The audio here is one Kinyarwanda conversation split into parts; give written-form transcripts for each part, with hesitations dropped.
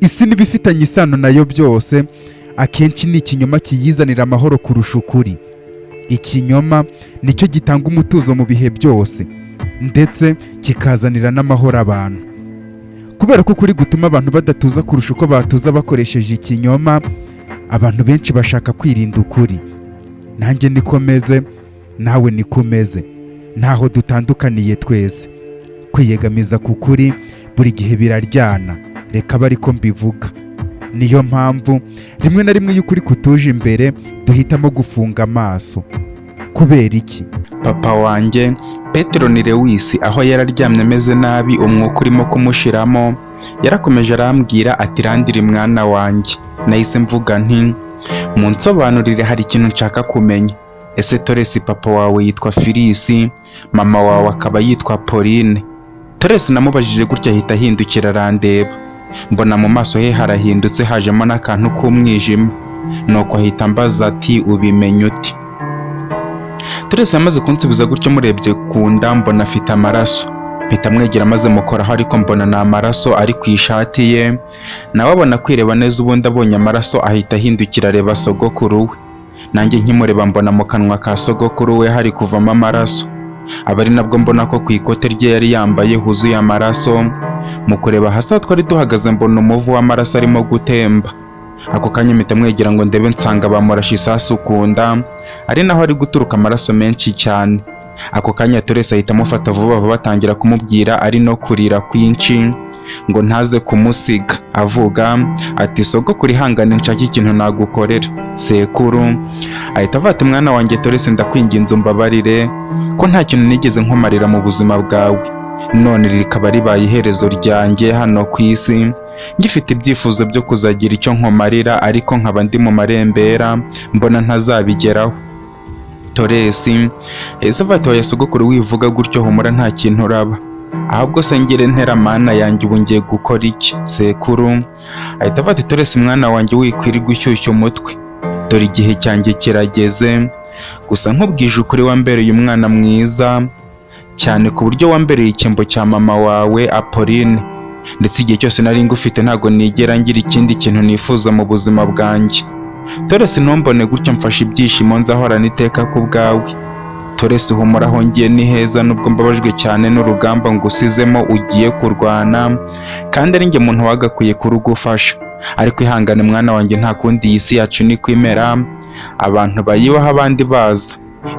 isi n'ibifitanye isano nayo byose akenshi ni ikinyoma kiyizanira amahoro kurusha ukuri. Ikinyoma nicyo gitanga umutuzo mu bihe byose ndetse kikazanira n'amahoro abantu. Kubera ko ukuri gutuma abantu badatuza kurusha uko batuza bakoresheje ikinyoma, abantu benshi bashaka kwirinda ukuri. Nanjye niko meze, nawe niko umeze, ntaho dutandukaniye twese. Kwiyegamiza ku kuri buri gihe biraryana, reka abe ariko mbivuga. Niyo mpamvu rimwe na rimwe iyo ukuri kutuje imbere duhitamo gufunga amaso. Kubera iki? Papa wanjye Petero Lewis aho yararyamye ameze nabi umwuka urimo kumushiramo, yarakomeje arambwira ati randira mwana wanjye. Nahise mvuga nti munsobanurire, hari ikintu nshaka kumenya. Ese Toresi papa wawe yitwa Filisi, mama wawe akaba yitwa Pauline? Toresi namubajije gutya ahita ahindukira arandeba, mbona mu maso he harahindutse hajemo n'akantu k'umwijima, nuko ahita ambaza ati ubimenye ute? Toresi yamaze kunsubiza gutyo murebye ku nda mbona afite amaraso, mpita mwegera maze mukoraho ariko mbona ni amaraso ari ku ishati ye. Nawe abona kwireba neza, ubundi abonye amaraso ahita ahindukira areba sogokuru we. Nanjye nkimureba mbona mu kanwa ka sogokuru we hari kuvamo amaraso, aba ari nabwo mbona ko ku ikote rye yari yambaye huzuye amaraso. Mu kureba hasi aho twari duhagaze mbona umuvu w'amaraso arimo gutemba. Ako kanya mpita mwegera ngo ndebe, nsanga bamurashe isasu ku nda, ari naho ari guturuka amaraso menshi cyane. Ako kanya Toresi ahita amufata vuba vuba batangira kumubwira ari no kurira kwinshi ngo ntaze kumusiga, avuga ati sogokuru ihangane nshaka ikintu nagukorera. Sekuru ahita avuga ati mwana wanjye Toresi ndakwinginze umbabarire ko nta kintu nigeze nkumarira mu buzima bwawe, none rikaba ribaye iherezo ryanjye hano ku isi. Ngifite ibyifuzo byo kuzagira icyo nkumarira ariko nkaba ndi mu marembera mbona ntazabigeraho. Toresi ese avuga ati sogokuru wivuga gutyo, humura nta kintu uraba, ahubwo se ngire ntera mana yanjye ubu ngiye gukora iki? Sekuru ahita avuga ati Toresi mwana wanjye wikwirirwa ushyushya umutwe, dore igihe cyanjye kirageze. Gusa nkubwije ukuri wambereye umwana mwiza cyane ku buryo wambereye icyembo cya mama wawe Apolline, ndetse igihe cyose nari ngufite ntago nigera ngira ikindi kintu nifuza mu buzima bwanjye. Toresi ntumbone gutyo, mfashe ibyishimo nzahorana iteka ku bwawe. Toresi humura, aho ngiye ni heza nubwo mbabajwe cyane n'urugamba ngusizemo ugiye kurwana, kandi ari njye muntu wagakwiye kurugufasha. Ariko ihangane mwana wanjye, nta kundi iyi si yacu ni kwimera, abantu bayibaho abandi baza,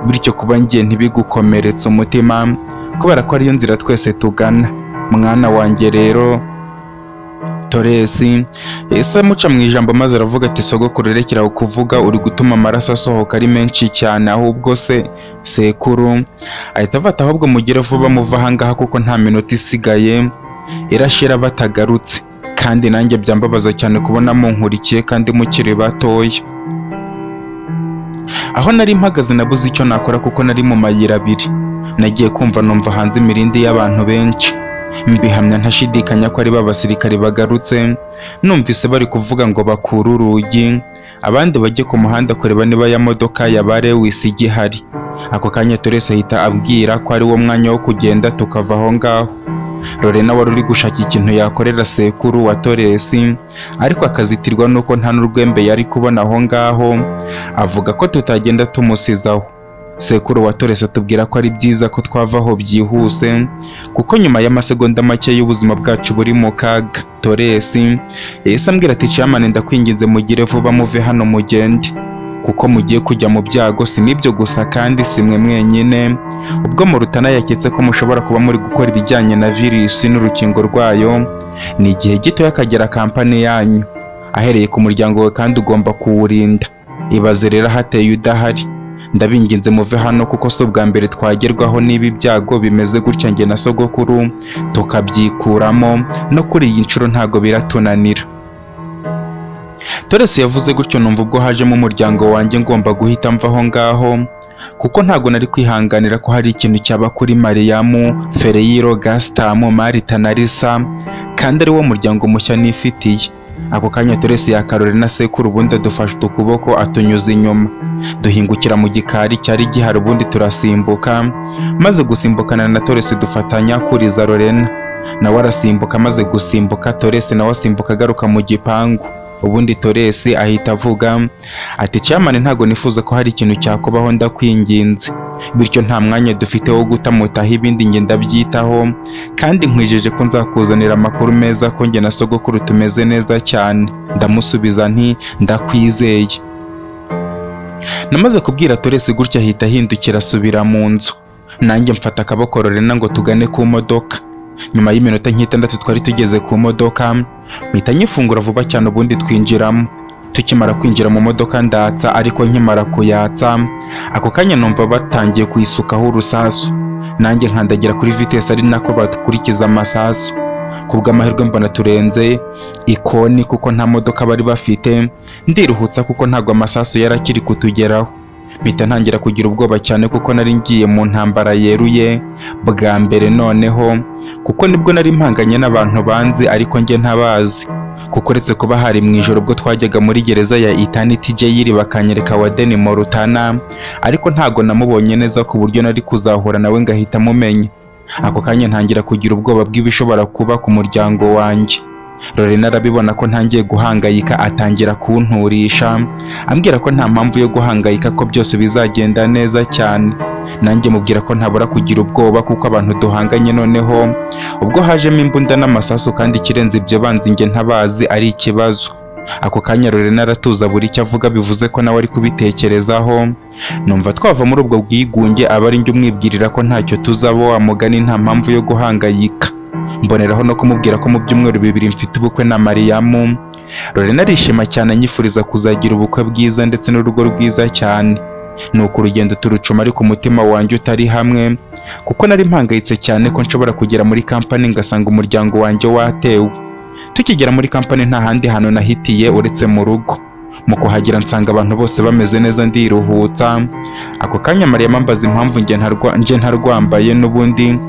bityo kuba ngiye ntibigukomeretse umutima kubera ko ariyo nzira twese tugana. Mwana wanjye rero Toresi yahise amuca mu ijambo maze aravuga ati sogokuru rekera kuvuga, uri gutuma amaraso asohoka ari menshi cyane, ahubwo se sekuru ahita afata ahubwo mugire vuba muva ahangaha kuko nta minota isigaye irashira batagarutse, kandi nanjye byambabaza cyane kubona munkurikiye kandi mukiri batoya. Aho nari mpagaze nabuze icyo nakora kuko nari mu mayira abiri, nagiye kumva numva hanze imirindi y'abantu benshi, mbihamya ntashidikanya ko ari b'abasirikari bagarutse. Numvise bari kuvuga ngo bakure urugi abandi bajye ku muhanda kureba niba ya modoka ya Lewis igihari. Ako kanya Toresi ahita abwira ko ari wo mwanya wo kugenda tukava aho ngaho. Lorena wari uri gushaka ikintu yakorera sekuru wa Toresi ariko akazitirwa nuko nta n'urwembe yari kubona aho ngaho, avuga ko tutagenda tumusizaho. Sekuru wa Toresi atubwira ko ari byiza ko twavaho byihuse kuko nyuma y'amasegonda make y'ubuzima bwacu buri mu kaga. Toresi yahise ambwira ati cyamane ndakwinginze mugire vuba muve hano mugende kuko mugiye kujya mu byago. Si nibyo gusa kandi simwe mwenyine, ubwo Murutana yaketse ko mushobora kuba muri gukora ibijyanye na virusi n'urukingo rwayo, ni igihe gito yakagera kampani yanyu ahereye ku muryango we kandi ugomba kuwurinda. Ibaze rero hateye udahari, ndabinginze muve hano kuko so bwa mbere twagerwaho n'ibi byago bimeze gutya njye na sogokuru tukabyikuramo, no kuri iyi nshuro ntago biratunanira. Toresi yavuze gutyo numva ubwo hajemo umuryango wanjye ngomba guhita mva aho ngaho kuko ntago nari kwihanganira ko hari ikintu cyaba kuri Mariyamu, Fereyiro, Gasitamu, Marita na Lisa kandi ari wo muryango mushya nifitiye. Ako kanya Toresi yakarore na sekuru ubundi adufashe ukuboko atunyuza inyuma, duhingukira mu gikari cyari gihari ubundi turasimbuka, maze gusimbukana na Toresi dufatanya kuriza Lorena. nawe arasimbuka, amaze gusimbuka Toresi nawe asimbuka agaruka mu gipangu. Ubundi Toresi ahita avuga ati cyamane ntago nifuza ko hari ikintu cyakubaho, ndakwinginze, bityo nta mwanya dufite wo gutamutaho ibindi nge ndabyitaho, kandi nkwijeje ko nzakuzanira amakuru meza ko nge na sogokuru tumeze neza cyane. Ndamusubiza nti ndakwizeye. Namaze kubwira Toresi gutya ahita ahindukira asubira mu nzu, nanjye mfata akaboko Lorena ngo tugane ku modoka. Nyuma y'iminota nk'itandatu twari tugeze ku modoka, mpita nyifungura vuba cyane ubundi twinjiramo. Tukimara kwinjira mu modoka ndatsa, ariko nkimara kuyatsa ako kanya numva batangiye kuyisukaho urusasu, nanjye nkandagira kuri vitesse ari nako bakurikiza amasasu. Kubw'amahirwe mbona turenze ikoni kuko nta modoka bari bafite, ndiruhutsa kuko ntago amasasu yarakiri kutugeraho. Mpita ntangira kugira ubwoba cyane kuko nari ngiye mu ntambara yeruye bwa mbere, noneho kuko nibwo nari mpanganye n'abantu banzi ariko nge ntabazi, kuko uretse kuba hari mu ijoro ubwo twajyaga muri gereza ya Eternity Jail bakanyereka Warden Montana, ariko ntago namubonye neza ku buryo nari kuzahura nawe ngahita mumenya. Ako kanya ntangira kugira ubwoba bw'ibishobora kuba ku muryango wanjye. Lorena arabibona ko ntangiye guhangayika, atangira kunturisha ambwira ko nta mpamvu yo guhangayika, ko byose bizagenda neza cyane. Nanjye mubwira ko ntabura kugira ubwoba kuko abantu duhanganye, noneho ubwo hajemo imbunda n'amasasu kandi ikirenze ibyo banzi nge ntabazi ari ikibazo. Ako kanya Lorena aratuza buri icyo avuga, bivuze ko nawe ari kubitekerezaho. Numva twava muri ubwo bwigunge, aba ari njye umwibwirira ko ntacyo tuzaba, wa mugani nta mpamvu yo guhangayika. Mboneraho no kumubwira ko mu byumweru 2 mfite ubukwe na Mariyamu. Lorena arishima cyane anyifuriza kuzagira ubukwe bwiza ndetse n'urugo rwiza cyane. Nuko urugendo turucuma ariko umutima wanjye utari hamwe, kuko nari mpangayitse cyane ko nshobora kugera muri kampani ngasanga umuryango wanjye watewe. Tukigera muri kampani nta handi hantu nahitiye uretse mu rugo. Mu kuhagera nsanga abantu bose bameze neza, ndiruhutsa. Ako kanya Mariyamu ambaza impamvu nge ntarwambaye, n'ubundi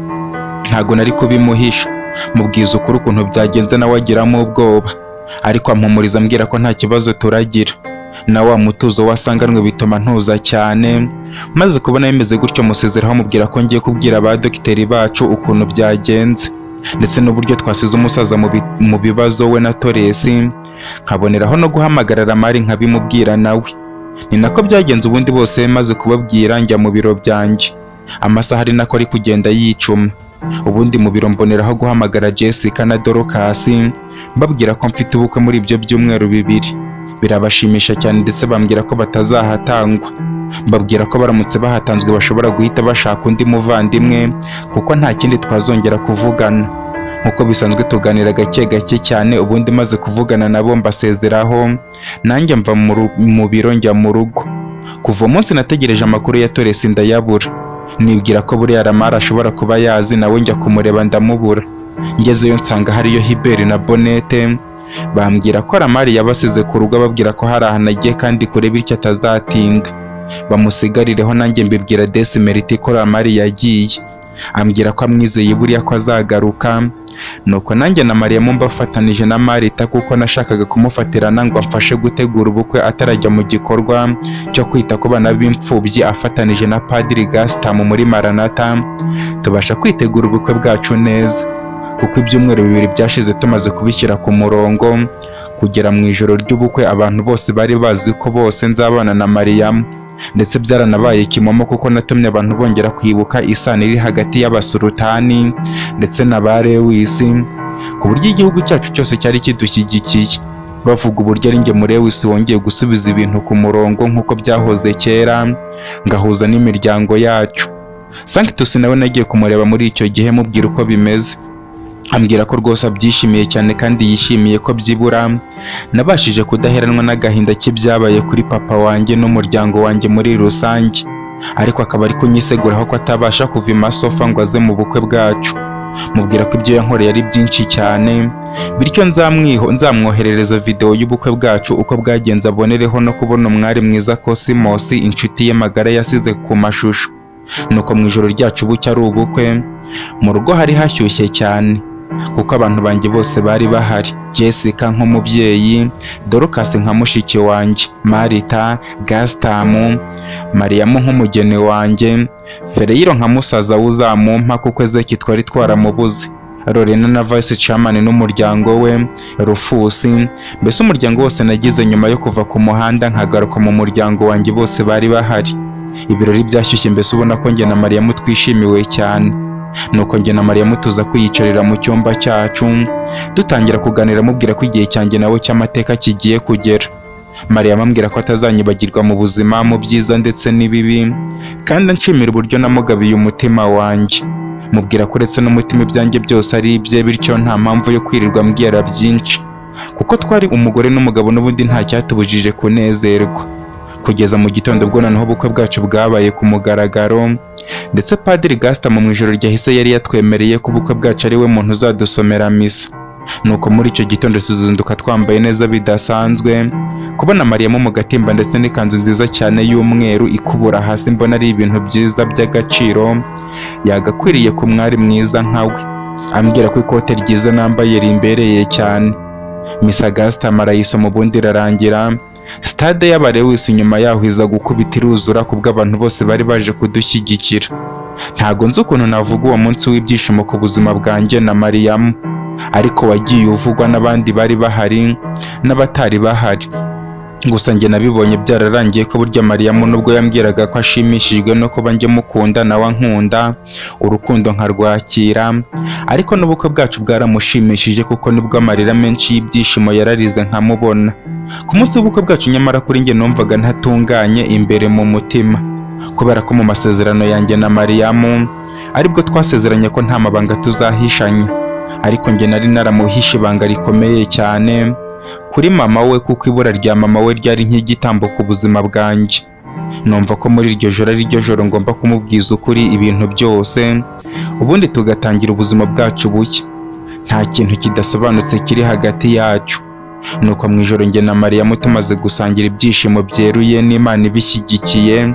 ntago nari kubimuhisha. Mubwiza ukuri ukuntu byagenze, nawe agiramo ubwoba, ariko ampumuriza ambwira ko nta kibazo turagira. Na wa mutuzo wasanganwe bituma ntuza cyane. Maze kubona bimeze gutyo musezeraho mubwira ko ngiye kubwira ba dogiteri bacu ukuntu byagenze, ndetse n'uburyo twasize umusaza mu bibazo we na Toresi. Nkaboneraho no guhamagara Lamari nkabimubwira nawe. Ni nako byagenze ubundi bose maze kubabwira njya mu biro byanjye. Amasaha ari nako ari kugenda yicuma. Ubundi mu biro mboneraho guhamagara Jessica na Dorcas mbabwira ko mfite ubukwe muri ibyo byumweru 2. Birabashimisha cyane ndetse bambwira ko batazahatangwa. Mbabwira ko baramutse bahatanzwe bashobora guhita bashaka undi muvandimwe kuko nta kindi twazongera kuvugana. Nkuko bisanzwe tuganira gake gake cyane, ubundi maze kuvugana nabo mbasezeraho, nanjye mva mu biro njya mu rugo. Kuva umunsi nategereje amakuru ya Toresi ndayabura. Nibwira ko buriya Lamar ashobora kuba yazi, nawe njya kumureba ndamubura. Ngezeyo nsanga hariyo Hiberi na Bonete. Bambwira ko Lamar yabasize ku rugo, babwira ko hari ahantu agiye kandi kure bityo atazatinda. Bamusigarireho, nanjye mbibwira Desimeriti ko Lamar yagiye. Ambwira ko amwizeye buriya ko azagaruka. Nuko nanjye na Mariyamu mbafatanije na Marita kuko nashakaga kumufatirana ngo amfashe gutegura ubukwe atarajya mu gikorwa cyo kwita ku bana b'imfubyi, afatanije na Padiri Gastam muri Maranatha. Tubasha kwitegura ubukwe bwacu neza, kuko ibyumweru 2 byashize tumaze kubishyira ku murongo. Kugera mu ijoro ry'ubukwe abantu bose bari bazi ko bose nzabana na Mariyamu, ndetse byaranabaye kimomo kuko natumye abantu bongera kwibuka isano iri hagati y'abasultani ndetse na ba Lewisi, ku buryo igihugu cyacu cyose cyari kidushyigikiye, bavuga uburyo ari njye muri Lewisi wongeye gusubiza ibintu ku murongo nk'uko byahoze kera, ngahuza n'imiryango yacu. Sanctus nawe nagiye kumureba muri icyo gihe mubwira uko bimeze. Ambwira ko rwose abyishimiye cyane kandi yishimiye ko byibura nabashije kudaheranwa n'agahinda k'ibyabaye kuri papa wanjye n'umuryango wanjye muri rusange, ariko akaba ari kunyiseguraho ko atabasha kuva imasofa ngo aze mu bukwe bwacu. Mubwira ko ibyo yankoreye ari byinshi cyane, bityo nzamwoherereza video y'ubukwe bwacu uko bwagenze, abonereho no kubona umwari mwiza Cosmos inshuti ye magara yasize ku mashusho. Nuko mu ijoro ryacu bucya ari ubukwe, mu rugo hari hashyushye cyane kuko abantu banjye bose bari bahari. Jessica nk'umubyeyi, Dorcas nka mushiki wanjye, Marita, Gastam, Mariyamu nk'umugeni wanjye, Fereyiro nka musaza uzamumpa kuko Ezeki twari twaramubuze. Lorena na Vice Chairman n'umuryango we Rufusi, mbese umuryango wose nagize nyuma yo kuva ku muhanda nkagaruka mu muryango wanjye bose bari bahari. Ibirori byashyushye mbese ubona ko njye na Mariyamu twishimiwe cyane. Nuko njye na Mariyamu tuza kwiyicarira mu cyumba cyacu dutangira kuganira, mubwira ko igihe cyanjye nawe cy'amateka kigiye kugera. Mariyamu ambwira ko atazanyibagirwa mu buzima, mu byiza ndetse n'ibibi, kandi anshimira uburyo namugabiye umutima wanjye. Mubwira ko uretse n'umutima ibyanjye byose ari ibye, bityo nta mpamvu yo kwirirwa mbwira byinshi, kuko twari umugore n'umugabo n'ubundi nta cyatubujije kunezerwa. Kugeza mu gitondo ubwo noneho ubukwe bwacu bwabaye ku mugaragaro, ndetse Padiri Gaston mu ijoro ryahise yari yatwemereye ko ubukwe bwacu ari we muntu uzadusomera misa. Nuko muri icyo gitondo tuzinduka twambaye neza bidasanzwe. Kubona Mariyamu mu gatimba ndetse n'ikanzu nziza cyane y'umweru ikubura hasi, mbona ari ibintu byiza by'agaciro, yagakwiriye ku mwari mwiza nkawe. Ambwira ko ikote ryiza nambaye rimbereye cyane. Misa Gaston arayisoma ubundi irarangira. Stade y'Abarewisi nyuma yaho iza gukubita iruzura kubw'abantu bose bari baje kudushyigikira. Ntago nzi ukuntu navuga uwo munsi w'ibyishimo ku buzima bwanjye na Mariyamu, ariko wagiye uvugwa n'abandi bari bahari n'abatari bahari. Gusa njye nabibonye byararangiye ko burya Mariyamu nubwo yambwiraga ko ashimishijwe no kuba njye mukunda nawe ankunda, urukundo nkarwakira, ariko n'ubukwe bwacu bwaramushimishije kuko nibwo amarira menshi y'ibyishimo yararize nkamubona. Ku munsi w'ubukwe bwacu nyamara kuri njye numvaga ntatunganye imbere mu mutima, kubera ko mu masezerano yanjye na Mariyamu aribwo twasezeranye ko nta mabanga tuzahishanya, ariko njye nari naramuhishe ibanga rikomeye cyane kuri mama we, kuko ibura rya mama we ryari nk'igitambo ku buzima bwanjye. Numva ko muri iryo joro ari ryo joro ngomba kumubwiza ukuri ibintu byose, ubundi tugatangira ubuzima bwacu bushya, nta kintu kidasobanutse kiri hagati yacu. Nuko mu ijoro njye na Mariyamu tumaze gusangira ibyishimo byeruye n'Imana ibishyigikiye,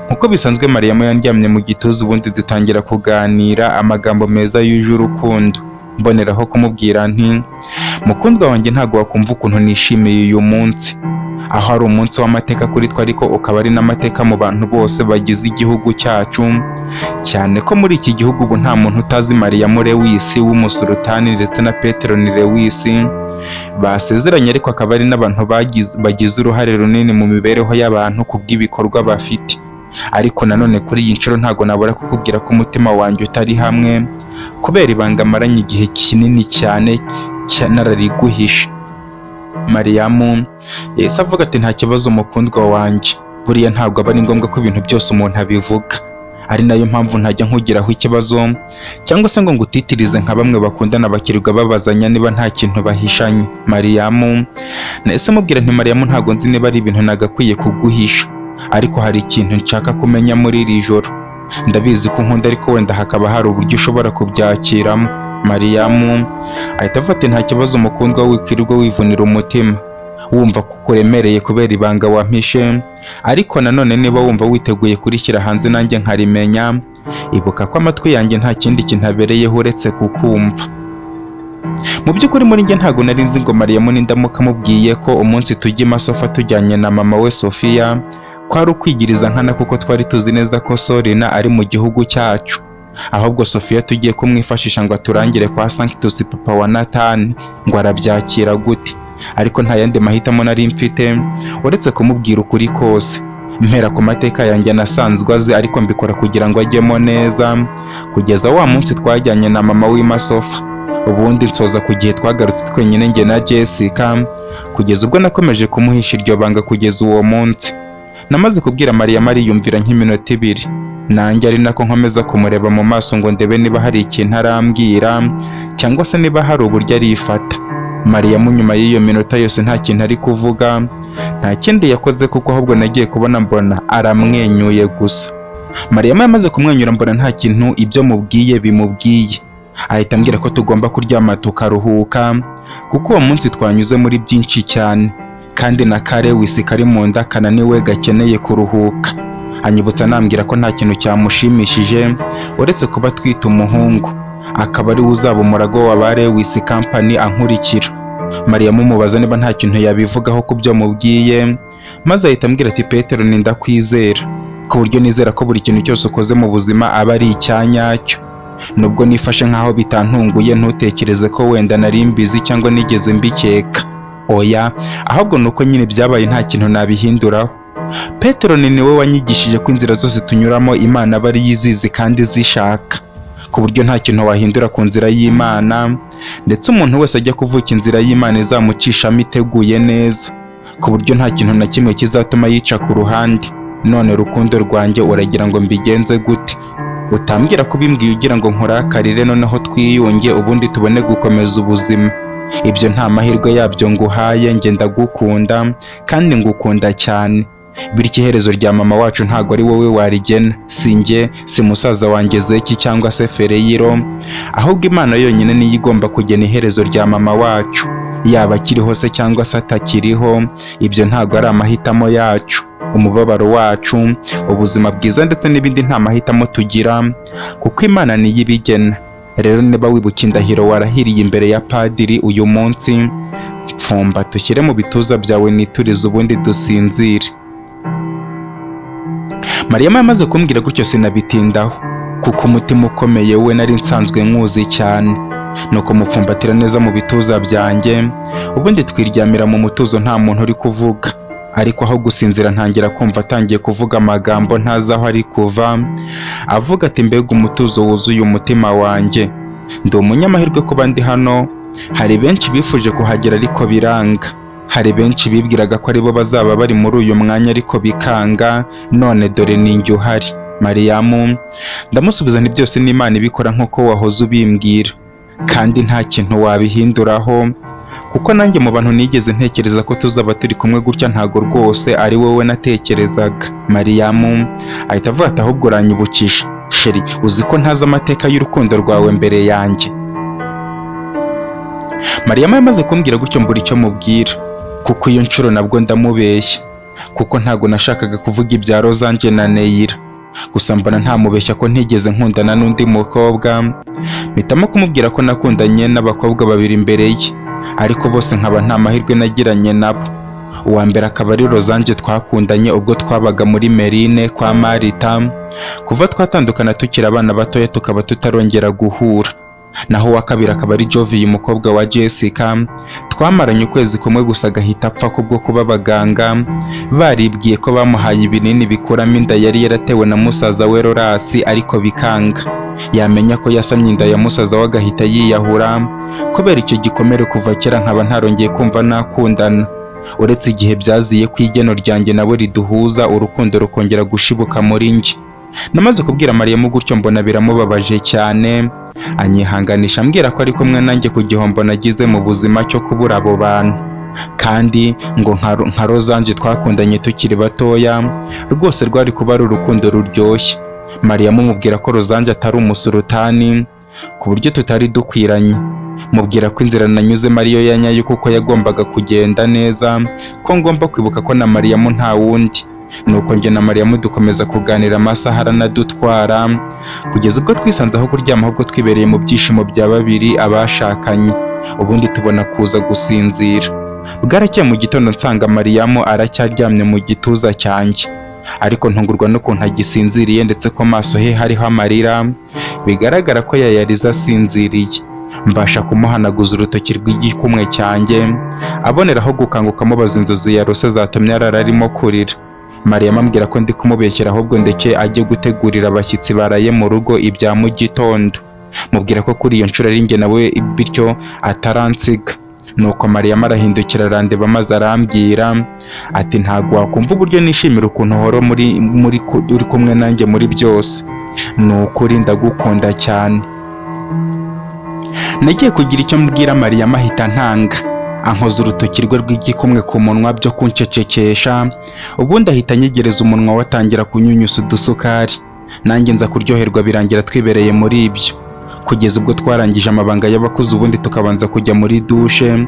nkuko bisanzwe Mariyamu yandyamye mu gituza, ubundi dutangira kuganira amagambo meza yuje urukundo. Mboneraho kumubwira nti, mukundwa wanjye ntago wakumva ukuntu nishimiye uyu munsi, aho ari umunsi w'amateka kuri twe, ariko ukaba ari n'amateka mu bantu bose bagize igihugu cyacu, cyane ko muri iki gihugu ubu nta muntu utazi Mariyamu Lewisi w'umusultani ndetse na Peteroni Lewisi basezeranye, ariko akaba ari n'abantu bagize uruhare runini mu mibereho y'abantu kubw'ibikorwa bafite. Ariko nanone kuri iyi nshuro ntago nabura kukubwira ko umutima wanjye utari hamwe, kubera ibanga maranye igihe kinini cyane narariguhishe. Mariyamu yahise avuga ati, nta kibazo mukundwa wanjye, buriya ntabwo aba ari ngombwa ko ibintu byose umuntu abivuga, ari nayo mpamvu ntajya nkugiraho ikibazo cyangwa se ngo ngutitirize nka bamwe bakundana bakirirwa babazanya niba nta kintu bahishanye. Mariyamu nahise mubwira nti, Mariyamu ntago nzi niba ari ibintu nagakwiye kuguhisha, ariko hari ikintu nshaka kumenya muri iri joro. Ndabizi ko nkunda, ariko wenda hakaba hari uburyo ushobora kubyakiramo. Mariyamu ahita avuga ati, nta kibazo mukundwa, wikwirirwa wivunira umutima wumva kukuremereye kubera ibanga wampishe, ariko nanone niba wumva witeguye kurishyira hanze nanjye nkarimenya, ibuka ko amatwi yanjye nta kindi kintabereyeho uretse kukumva. Mu by'ukuri muri njye ntago nari nzi ngo Mariyamu nindamuka mubwiye ko umunsi tujya i Masofa tujyanye na mama we Sofiya kwari ukwigiriza nkana, kuko twari tuzi neza ko Sorina ari mu gihugu cyacu, ahubwo Sofiya tugiye kumwifashisha ngo aturangire kwa Sanctus papa wa Nathan ngo arabyakira gute. Ariko nta yandi mahitamo nari mfite uretse kumubwira ukuri kose, mpera ku mateka yanjye nasanzwe azi, ariko mbikora kugira ngo ajyemo neza, kugeza wa munsi twajyanye na mama w'i Masofa. Ubundi nsoza ku gihe twagarutse twenyine njye na Jessica, kugeza ubwo nakomeje kumuhisha iryo banga. Kugeza uwo munsi namaze kubwira Mariyamu ariyumvira nk'iminota 2, nanjye ari nako nkomeza kumureba mu maso ngo ndebe niba hari ikintu arambwira cyangwa se niba hari uburyo arifata. Mariyamu nyuma y'iyo minota yose nta kintu ari kuvuga, nta kindi yakoze, kuko ahubwo nagiye kubona mbona aramwenyuye gusa. Mariyamu yamaze kumwenyura mbona nta kintu ibyo mubwiye bimubwiye, ahita ambwira ko tugomba kuryama tukaruhuka, kuko uwo munsi twanyuze muri byinshi cyane, kandi na Lewisi kari mu nda kananiwe gakeneye kuruhuka. Anyibutsa nambwira ko nta kintu cyamushimishije uretse kuba twita umuhungu, akaba ari uzaba umurago wa Lewisi Company ankurikira. Mariyamu mubaza niba nta kintu yabivugaho ku byo mubwiye, maze ahita ambwira ati, Petero ndakwizera, ku buryo nizera ko buri kintu cyose ukoze mu buzima aba ari icyanyacyo. nubwo nifashe nk'aho bitantunguye ntutekereze ko wenda nari mbizi cyangwa nigeze mbikeka. Oya, ahubwo nuko nyine byabaye nta kintu nabihinduraho. Petero ni we wanyigishije ko inzira zose tunyuramo Imana aba ari yizizi kandi zishaka, ku buryo nta kintu wahindura ku nzira y'Imana, ndetse umuntu wese ajya kuvuka inzira y'Imana izamucishamo iteguye neza, ku buryo nta kintu na kimwe kizatuma yica ku ruhande. None rukundo rwanjye uragira ngo mbigenze gute? Utambwira ko bimbwiye ugira ngo nkurakarire noneho twiyunge ubundi tubone gukomeza ubuzima. Ibyo nta mahirwe yabyo nguhaye, njye ndagukunda kandi ngukunda cyane. Bityo iherezo rya mama wacu ntago ari wowe warigena, si njye, si musaza wanjye Zeki cyangwa se Fereyiro, ahubwo Imana yonyine niyo igomba kugena iherezo rya mama wacu, yaba akiriho se cyangwa se atakiriho. Ibyo ntago ari amahitamo yacu. Umubabaro wacu, ubuzima bwiza ndetse n'ibindi nta mahitamo tugira, kuko Imana niyo ibigena. Rero niba wibuka indahiro warahiriye imbere ya padiri uyu munsi, pfumba tushyire mu bituza byawe niturize ubundi dusinzire. Mariya yamaze kumbwira gutyo sinabitindaho, kuko umutima ukomeye we nari nsanzwe nkuzi cyane. Nuko mupfumbatira neza mu bituza byanjye, ubundi twiryamira mu mutuzo nta muntu uri kuvuga. Ariko aho gusinzira ntangira kumva atangiye kuvuga amagambo ntazi aho ari kuva, avuga ati mbega umutuzo wuzuye umutima wanjye. Ndi umunyamahirwe kuba ndi hano. Hari benshi bifuje kuhagera ariko biranga. Hari benshi bibwiraga ko aribo bazaba bari muri uyu mwanya ariko bikanga. None dore ninjye uhari. Mariyamu, ndamusubiza nti byose n'Imana ibikora nk'uko wahoze ubimbwira, kandi nta kintu wabihinduraho, kuko nanjye mu bantu nigeze ntekereza ko tuzaba turi kumwe gutya ntago rwose ari wowe natekerezaga. Mariyamu ahita avuga ati ahubwo uranyibukije sheri, uzi ko ntazi amateka y'urukundo rwawe mbere yanjye. Mariyamu yamaze kumbwira gutyo mbura icyo mubwira, kuko iyo nshuro nabwo ndamubeshya, kuko ntago nashakaga kuvuga ibya Rozange na Neyira. Gusa mbona ntamubeshya ko ntigeze nkundana n'undi mukobwa, mpitamo kumubwira ko nakundanye n'abakobwa babiri imbere ye, ariko bose nkaba nta mahirwe nagiranye nabo. Uwa mbere akaba ari Rozange twakundanye ubwo twabaga muri Merine kwa Marita, kuva twatandukana tukiri abana batoya tukaba tutarongera guhura. Naho uwa kabiri akaba ari Jovi, umukobwa wa Jessica, twamaranye ukwezi kumwe gusa agahita apfa kubwo kuba abaganga baribwiye ko bamuhaye ibinini bikuramo inda yari yaratewe na musaza we Lorasi, ariko bikanga. Yamenya ko yasamye inda ya musaza we agahita yiyahura. Kubera icyo gikomere kuva kera nkaba ntarongeye kumva nakundana, uretse igihe byaziye ku igeno ryanjye nabo riduhuza, urukundo rukongera gushibuka muri njye. Namaze kubwira Mariyamu gutyo mbona biramubabaje cyane, anyihanganisha ambwira ko ari kumwe nanjye ku gihombo nagize mu buzima cyo kubura abo bantu, kandi ngo nka Rozange twakundanye tukiri batoya rwose rwari kuba ari urukundo ruryoshye. Mariyamu mubwira ko Rozange atari umusurutani, ku buryo tutari dukwiranye. Mubwira ko inzira nanyuzemo ariyo ya nyayo, kuko yagombaga kugenda neza, ko ngomba kwibuka ko na Mariyamu nta wundi. Nuko njye na Mariyamu dukomeza kuganira amasaha aranadutwara, kugeza ubwo twisanze aho kuryama ahubwo twibereye mu byishimo bya babiri abashakanye, ubundi tubona kuza gusinzira. Bwarakeye mu gitondo nsanga Mariyamu aracyaryamye mu gituza cyanjye, ariko ntungurwa n'ukuntu agisinziriye ndetse ko maso he hariho amarira, bigaragara ko yayarize asinziriye. Mbasha kumuhanaguza urutoki rw'igikumwe cyanjye, aboneraho gukanguka amubaza inzozi yarose zatumye arara arimo kurira. Mariyamu ambwira ko ndi kumubeshyera ahubwo ndeke ajye gutegurira abashyitsi baraye mu rugo ibya mu gitondo. Mubwira ko kuri iyo nshuro ari njye nawe bityo ataransiga. Nuko Mariyamu arahindukira arandeba maze arambwira ati ntago wakumva uburyo nishimira ukuntu uhora uri kumwe nanjye muri byose. Nukuri ndagukunda cyane. Nagiye kugira icyo mbwira Mariyamu ahita ntanga, ankoza urutoki rwe rw'igikumwe ku munwa byo kuncecekesha, ubundi ahita anyegereza umunwa watangira kunyunyusa udusukari. Nanjye nza kuryoherwa birangira twibereye muri ibyo, kugeza ubwo twarangije amabanga y'abakuze ubundi tukabanza kujya muri dushe.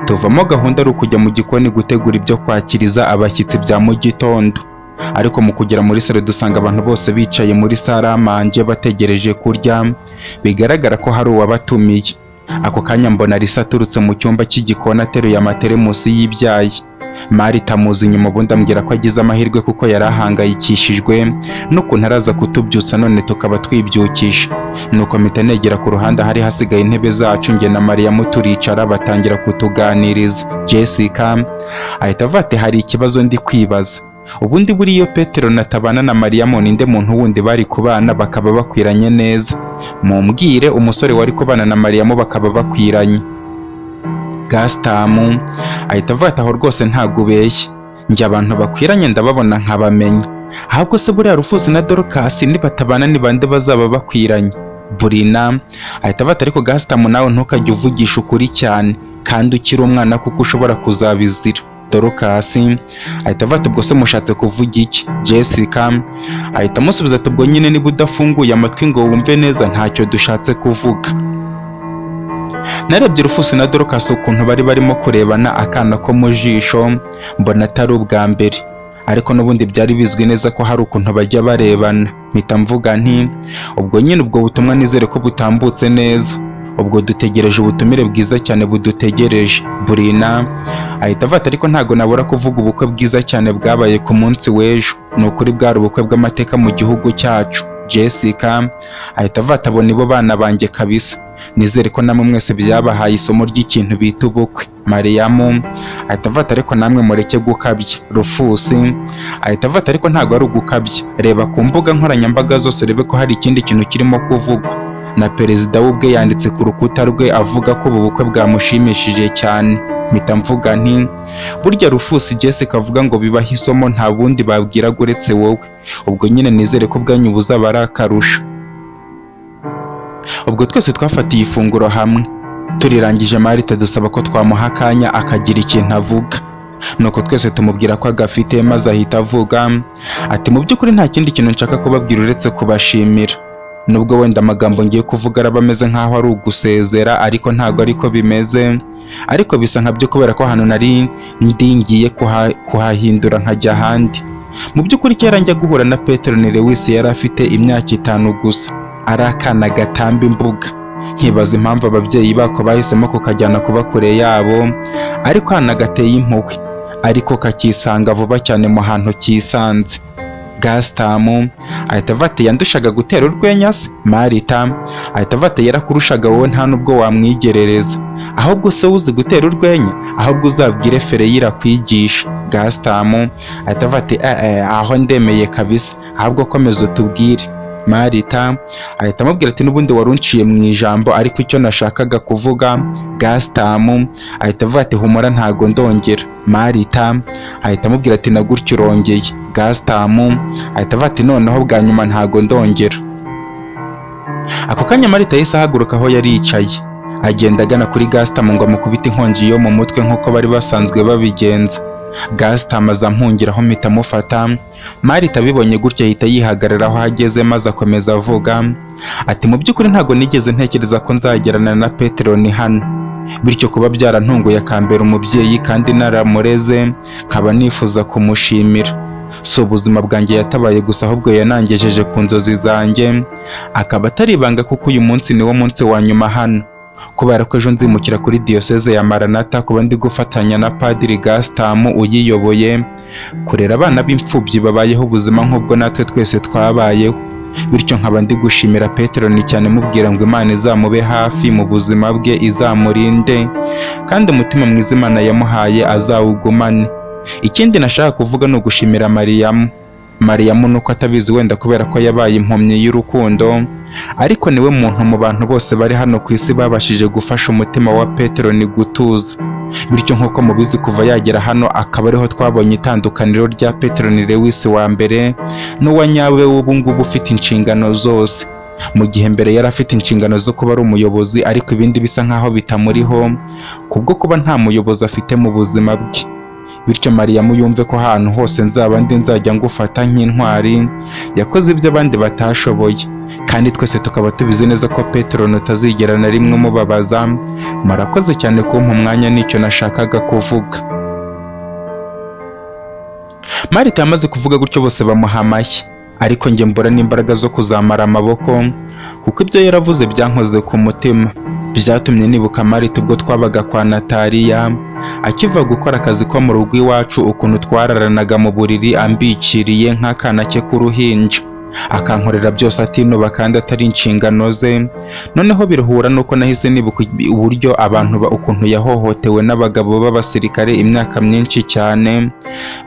Tuvamo gahunda ari ukujya mu gikoni gutegura ibyo kwakiriza abashyitsi bya mu gitondo, ariko mu kugera muri salo dusanga abantu bose bicaye muri saramanje bategereje kurya, bigaragara ko hari uwabatumiye. Ako kanya mbona Lisa aturutse mu cyumba cy'igikoni ateruye amateremusi y'ibyayi. Marita amuzi inyuma ubundi ambwira ko agize amahirwe kuko yari ahangayikishijwe n'ukuntu araza kutubyutsa none tukaba twibyukisha. Nuko mpita negera ku ruhande hari hasigaye intebe zacu, njye na Mariyamu turicara batangira kutuganiriza. Jessica ahita avuga ati hari ikibazo ndi kwibaza, ubundi buriya Petero natabana na Mariyamu ninde muntu wundi bari kubana bakaba bakwiranye neza? Mumbwire umusore wari kubana na Mariyamu bakaba bakwiranye. Gaston ahita avuga ati aho rwose ntabwo ubeshye, njye abantu bakwiranye ndababona nkabamenya, ahubwo se buriya Rufusi na Dorcas nibatabana ni bande bazaba bakwiranye? Burina ahita avuga ati ariko Gaston nawe ntukajye uvugisha ukuri cyane kandi ukiri umwana kuko ushobora kuzabizira. Dorcas ahita avuga ati ubwo se mushatse kuvuga iki? Jessica ahita amusubiza ati ubwo nyine niba udafunguye amatwi ngo wumve neza ntacyo dushatse kuvuga. Narebye Rufusi na Dorcas ukuntu bari barimo kurebana akana ko mu jisho, mbona atari ubwa mbere, ariko n'ubundi byari bizwi neza ko hari ukuntu bajya barebana. Mpita mvuga nti ubwo nyine ubwo butumwa nizere ko butambutse neza, ubwo dutegereje ubutumire bwiza cyane budutegereje. Burina ahita avuga ati ariko ntago nabura kuvuga ubukwe bwiza cyane bwabaye ku munsi w'ejo, ni ukuri bwari ubukwe bw'amateka mu gihugu cyacu. Jessica ahita avuga ati abo nibo bana banjye kabisa, nizere ko namwe mwese byabahaye isomo ry'ikintu bita ubukwe. Mariyamu ahita avuga ati ariko namwe mureke gukabya. Rufusi ahita avuga ati ariko ntago ari ugukabya, reba ku mbuga nkoranyambaga zose urebe ko hari ikindi kintu kirimo kuvugwa, na perezida we ubwe yanditse ku rukuta rwe avuga ko ubu bukwe bwamushimishije cyane. Mpita mvuga nti burya Rufusi Jessica avuga ngo bibaho isomo nta bundi babwiraga uretse wowe, ubwo nyine nizere ko bwanyu buzaba ari akarusho. Ubwo twese twafatiye ifunguro hamwe, turirangije Marita dusaba ko twamuha akanya akagira ikintu avuga, nuko twese tumubwira ko agafite, maze ahita avuga ati mu by'ukuri nta kindi kintu nshaka kubabwira uretse kubashimira, nubwo wenda amagambo ngiye kuvuga araba ameze nk'aho ari ugusezera ariko ntabwo ariko bimeze, ariko bisa nkabyo kubera ko hano nari ngiye kuhahindura nkajya ahandi. Mu by'ukuri kera njya guhura na Petero ni Lewis yari afite imyaka 5 gusa, ari akana gatamba imbuga, nkibaza impamvu ababyeyi bako bahisemo kukajyana kuba kure yabo, ariko hana gateye impuhwe ariko kakisanga vuba cyane mu hantu kisanze. Gaston ahita avuga ati yandushaga gutera urwenya se? Marita ahita avuga ati yarakurushaga wowe nta nubwo wamwigerereza, ahubwo se uzi gutera urwenya, ahubwo uzabwire Fereyira kwigisha. Gaston ahita avuga ati aho ndemeye kabisa, ahubwo komeza utubwire. Marita ahita amubwira ati n'ubundi warunciye mu ijambo ariko icyo nashakaga kuvuga. Gaston ahita avuga ati humura ntago ndongera. Marita ahita amubwira ati na gutyo urongeye. Gaston ahita avuga ati noneho bwa nyuma ntago ndongera. Ako kanya Marita yahise ahaguruka aho yari yicaye, agenda agana kuri Gaston ngo amukubite inkongi yo mu mutwe nk'uko bari basanzwe babigenza. Gaston amaze ampungiraho mpita amufata. Marita abibonye gutya ahita yihagarara aho ageze maze akomeza avuga ati mu by'ukuri ntago nigeze ntekereza ko nzagerana na Petero ni hano, bityo kuba byarantunguye akambera umubyeyi kandi naramureze nkaba nifuza kumushimira. Si ubuzima bwanjye yatabaye gusa ahubwo yanangejeje ku nzozi zanjye, akaba atari ibanga kuko uyu munsi niwo munsi wa nyuma hano, kubera ko ejo nzimukira kuri diyoseze ya Maranatha kuba ndi gufatanya na Padiri Gaston uyiyoboye kurera abana b'imfubyi babayeho ubuzima nk'ubwo natwe twese twabayeho, bityo nkaba ndi gushimira Petero ni cyane mubwira ngo Imana izamube hafi mu buzima bwe, izamurinde kandi umutima mwiza Imana yamuhaye azawugumane. Ikindi nashaka kuvuga ni ugushimira Mariyamu nuko atabizi wenda kubera ko yabaye impumyi y'urukundo, ariko niwe muntu mu bantu bose bari hano ku isi babashije gufasha umutima wa Petero ni gutuza, bityo nk'uko mubizi kuva yagera hano akaba ariho twabonye itandukaniro rya Petero ni Lewis wa mbere n'uwa nyawe w'ubu ngubu ufite inshingano zose. Mu gihe mbere yari afite inshingano zo kuba ari umuyobozi ariko ibindi bisa nk'aho bitamuriho kubwo kuba nta muyobozi afite mu buzima bwe, bityo Mariyamu yumve ko ahantu hose nzaba ndi nzajya ngufata nk'intwari yakoze ibyo abandi batashoboye, kandi twese tukaba tubizi neza ko Petero ntazigera na rimwe mubabaza. Murakoze cyane kumpa umwanya, nicyo nashakaga kuvuga. Marita yamaze kuvuga gutyo bose bamuha amashyi, ariko njye mbura n'imbaraga zo kuzamara amaboko kuko ibyo yaravuze byankoze ku mutima. Byatumye nibuka Marita ubwo twabaga kwa Nataliya akiva gukora akazi ko mu rugo iwacu, ukuntu twararanaga mu buriri ambikiriye nk'akana ke k'uruhinja, akankorera byose atinuba kandi atari inshingano ze. Noneho biruhura nuko nahise nibuka uburyo abantu ukuntu yahohotewe n'abagabo b'abasirikare imyaka myinshi cyane.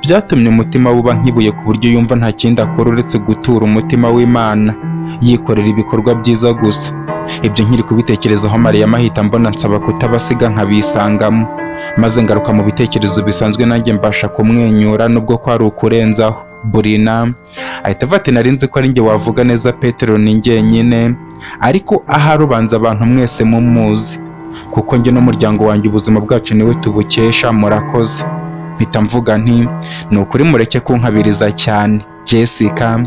Byatumye umutima wuba nk'ibuye ku buryo yumva nta kindi akora uretse gutura umutima w'Imana, yikorera ibikorwa byiza gusa. Ibyo nkiri kubitekerezaho Mariya ahita mbona nsaba kutabasiga nkabisangamo, maze ngaruka mu bitekerezo bisanzwe nanjye mbasha kumwenyura nubwo ko ari ukurenzaho. Burina ahita avuga ati nari nzi ko ari njye wavuga neza Petero ni njyenyine, ariko ahari ubanza abantu mwese mumuzi, kuko njye n'umuryango wanjye ubuzima bwacu niwe tubukesha, murakoze. Mpita mvuga nti ni ukuri mureke kunkabiriza cyane. Jessica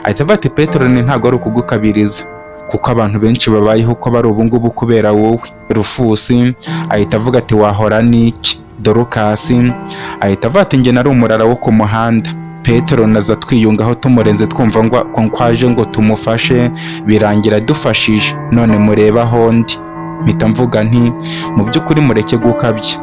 ahita avuga ati Petero ni ntago ari ukugukabiriza, kuko abantu benshi babayeho uko bari ubu ngubu kubera wowe. Rufusi ahita avuga ati wahora n'iki. Dorukasi ahita avuga ati njye nari umurara wo ku muhanda. Petero naza twiyungaho tumurenze twumva ngo kwaje ngo tumufashe, birangira dufashije, none mureba aho ndi. Mpita mvuga nti mu by'ukuri mureke gukabya,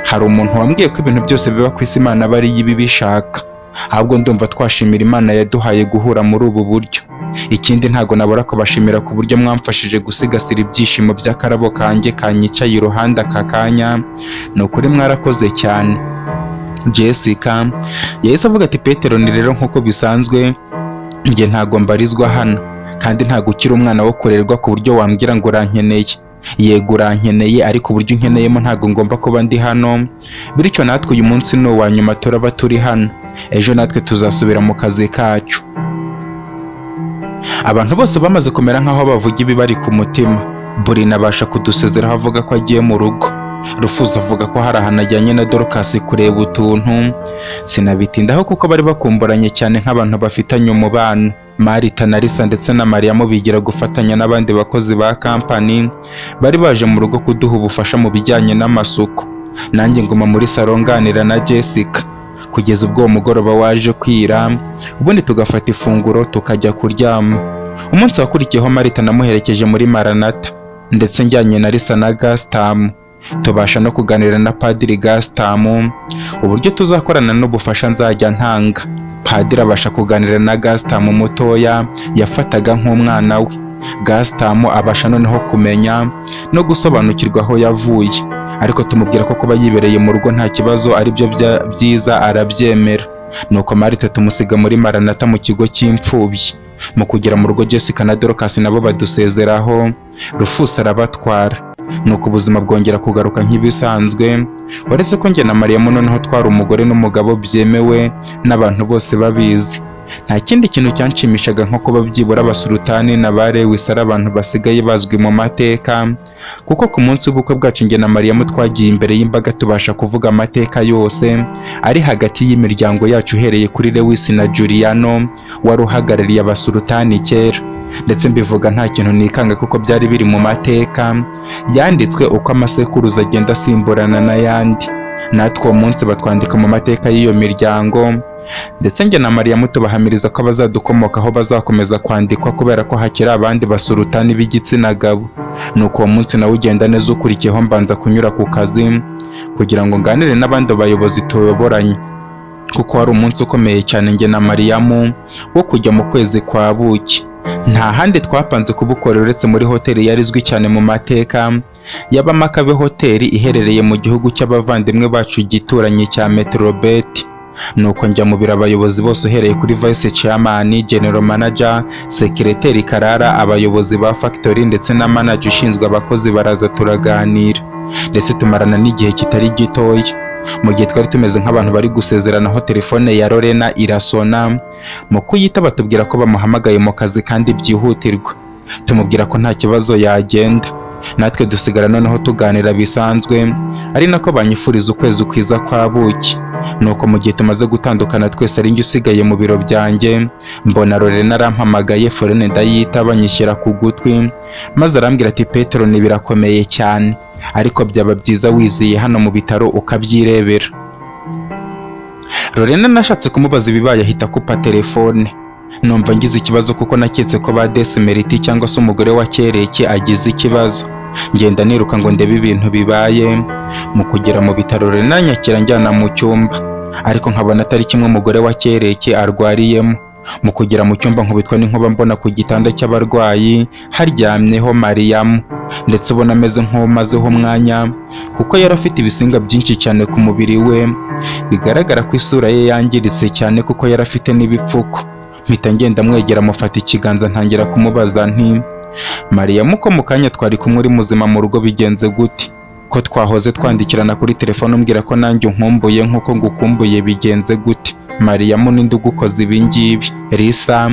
hari umuntu wambwiye ko ibintu byose biba ku isi Imana aba ari ibishaka, ahubwo ndumva twashimira Imana yaduhaye guhura muri ubu buryo. Ikindi ntago nabura kubashimira ku buryo mwamfashije gusigasira ibyishimo by'akarabo kanjye kanyicaye iruhande aka kanya, ni ukuri mwarakoze cyane. Jessica yahise avuga ati Petero ni rero nk'uko bisanzwe njye ntago mbarizwa hano, kandi ntago ukiri umwana wo kurerwa ku buryo wambwira ngo urankeneye. Yego urankeneye, ariko uburyo unkeneyemo ntago ngomba kuba ndi hano, bityo natwe uyu munsi ni uwa nyuma turaba turi hano, ejo natwe tuzasubira mu kazi kacu. Abantu bose bamaze kumera nk'aho bavuga ibibari ku mutima. Burina abasha kudusezeraho avuga ko agiye mu rugo. Rufuza avuga ko hari ahantu ajyanye na Dorukasi kureba utuntu. Sinabitindaho kuko bari bakumburanye cyane nk'abantu bafitanye umubano. Marita na Lisa ndetse na Mariyamu bigira gufatanya n'abandi bakozi ba kampani bari baje mu rugo kuduha ubufasha mu bijyanye n'amasuku. Nanjye nguma muri salo nganira na Jessica kugeza ubwo umugoroba waje kwira, ubundi tugafata ifunguro tukajya kuryama. Umunsi wakurikiyeho Marita namuherekeje muri Maranatha, ndetse njyanye na Lisa na Gastamu. Tubasha no kuganira na Padiri Gastamu uburyo tuzakorana n'ubufasha nzajya ntanga. Padiri abasha kuganira na Gastamu mutoya yafataga nk'umwana we. Gastamu abasha noneho kumenya no gusobanukirwa aho yavuye, ariko tumubwira ko kuba yibereye mu rugo nta kibazo ari byo byiza, arabyemera. Nuko Marita tumusiga muri Maranatha mu kigo cy'imfubyi. Mu kugera mu rugo Jessica na Dorukasi nabo badusezeraho, Rufusi arabatwara. Nuko ubuzima bwongera kugaruka nk'ibisanzwe, uretse ko njye na Mariyamu noneho twari umugore n'umugabo byemewe n'abantu bose babizi. Nta kindi kintu cyanshimishaga nko kuba byibura abasultani na ba Lewis ari abantu basigaye bazwi mu mateka, kuko ku munsi w'ubukwe bwacu njye na Mariyamu twagiye imbere y'imbaga tubasha kuvuga amateka yose ari hagati y'imiryango yacu, uhereye kuri Lewis na Juliano wari uhagarariye abasultani kera. Ndetse mbivuga nta kintu nikanga kuko byari biri mu mateka yanditswe uko amasekuruza agenda asimburana n'ayandi. Natwe uwo munsi batwandika mu mateka y'iyo miryango, ndetse njye na Mariyamu tubahamiriza ko abazadukomokaho bazakomeza kwandikwa kubera ko hakiri abandi basultani b'igitsina gabo. Nuko uwo munsi nawe ugenda neza, ukurikiyeho mbanza kunyura ku kazi kugira ngo nganire n'abandi bayobozi tuyoboranye, kuko wari umunsi ukomeye cyane njye na Mariyamu wo kujya mu kwezi kwa buki. Nta handi twapanze kubukorera uretse muri hoteli yari izwi cyane mu mateka y'Abamakabe hoteli iherereye mu gihugu cy'abavandimwe bacu gituranye cya Metrobet. Nuko njya mu biro abayobozi bose uhereye kuri Vice Chairman, General Manager, Secretary Karara, abayobozi ba Factory ndetse na Manager ushinzwe abakozi baraza turaganira, ndetse tumarana n'igihe kitari gitoya. Mu gihe twari tumeze nk'abantu bari gusezeranaho, telefone ya Lorena irasona. Mu kuyitaba tubwira ko bamuhamagaye mu kazi kandi byihutirwa. Tumubwira ko nta kibazo yagenda, natwe dusigara noneho tuganira bisanzwe, ari nako banyifuriza ukwezi kwiza kwa buki. Nuko mu gihe tumaze gutandukana twese ari njye usigaye mu biro byanjye, mbona Lorena arampamagaye, phone ndayitaba nyishyira ku gutwi, maze arambwira ati Petero ni birakomeye cyane, ariko byaba byiza wiziye hano mu bitaro ukabyirebera. Lorena nashatse kumubaza ibibaye ahita akupa telefone. Numva ngize ikibazo kuko naketse ko ba Desmeriti cyangwa se umugore wa Kereke agize ikibazo. ngenda niruka ngo ndebe ibintu bibaye. Mu kugera mu bitaro Lorena anyakira njyana mu cyumba, ariko nkabona atari kimwe umugore wa Cyereke arwariyemo. Mu kugera mu cyumba nkubitwa n'inkuba mbona ku gitanda cy'abarwayi haryamyeho Mariyamu, ndetse ubona ameze nk'umazeho umwanya kuko yari afite ibisinga byinshi cyane ku mubiri we, bigaragara ko isura ye yangiritse cyane kuko yari afite n'ibipfuko. Mpita ngenda mwegera mufata ikiganza ntangira kumubaza nti, Mariyamu ko mu kanya twari kumwe uri muzima mu rugo bigenze gute? Ko twahoze twandikirana kuri telefone umbwira ko nanjye unkumbuye nk'uko ngukumbuye bigenze gute? Mariyamu ninde ugukoze ibingibi? Lisa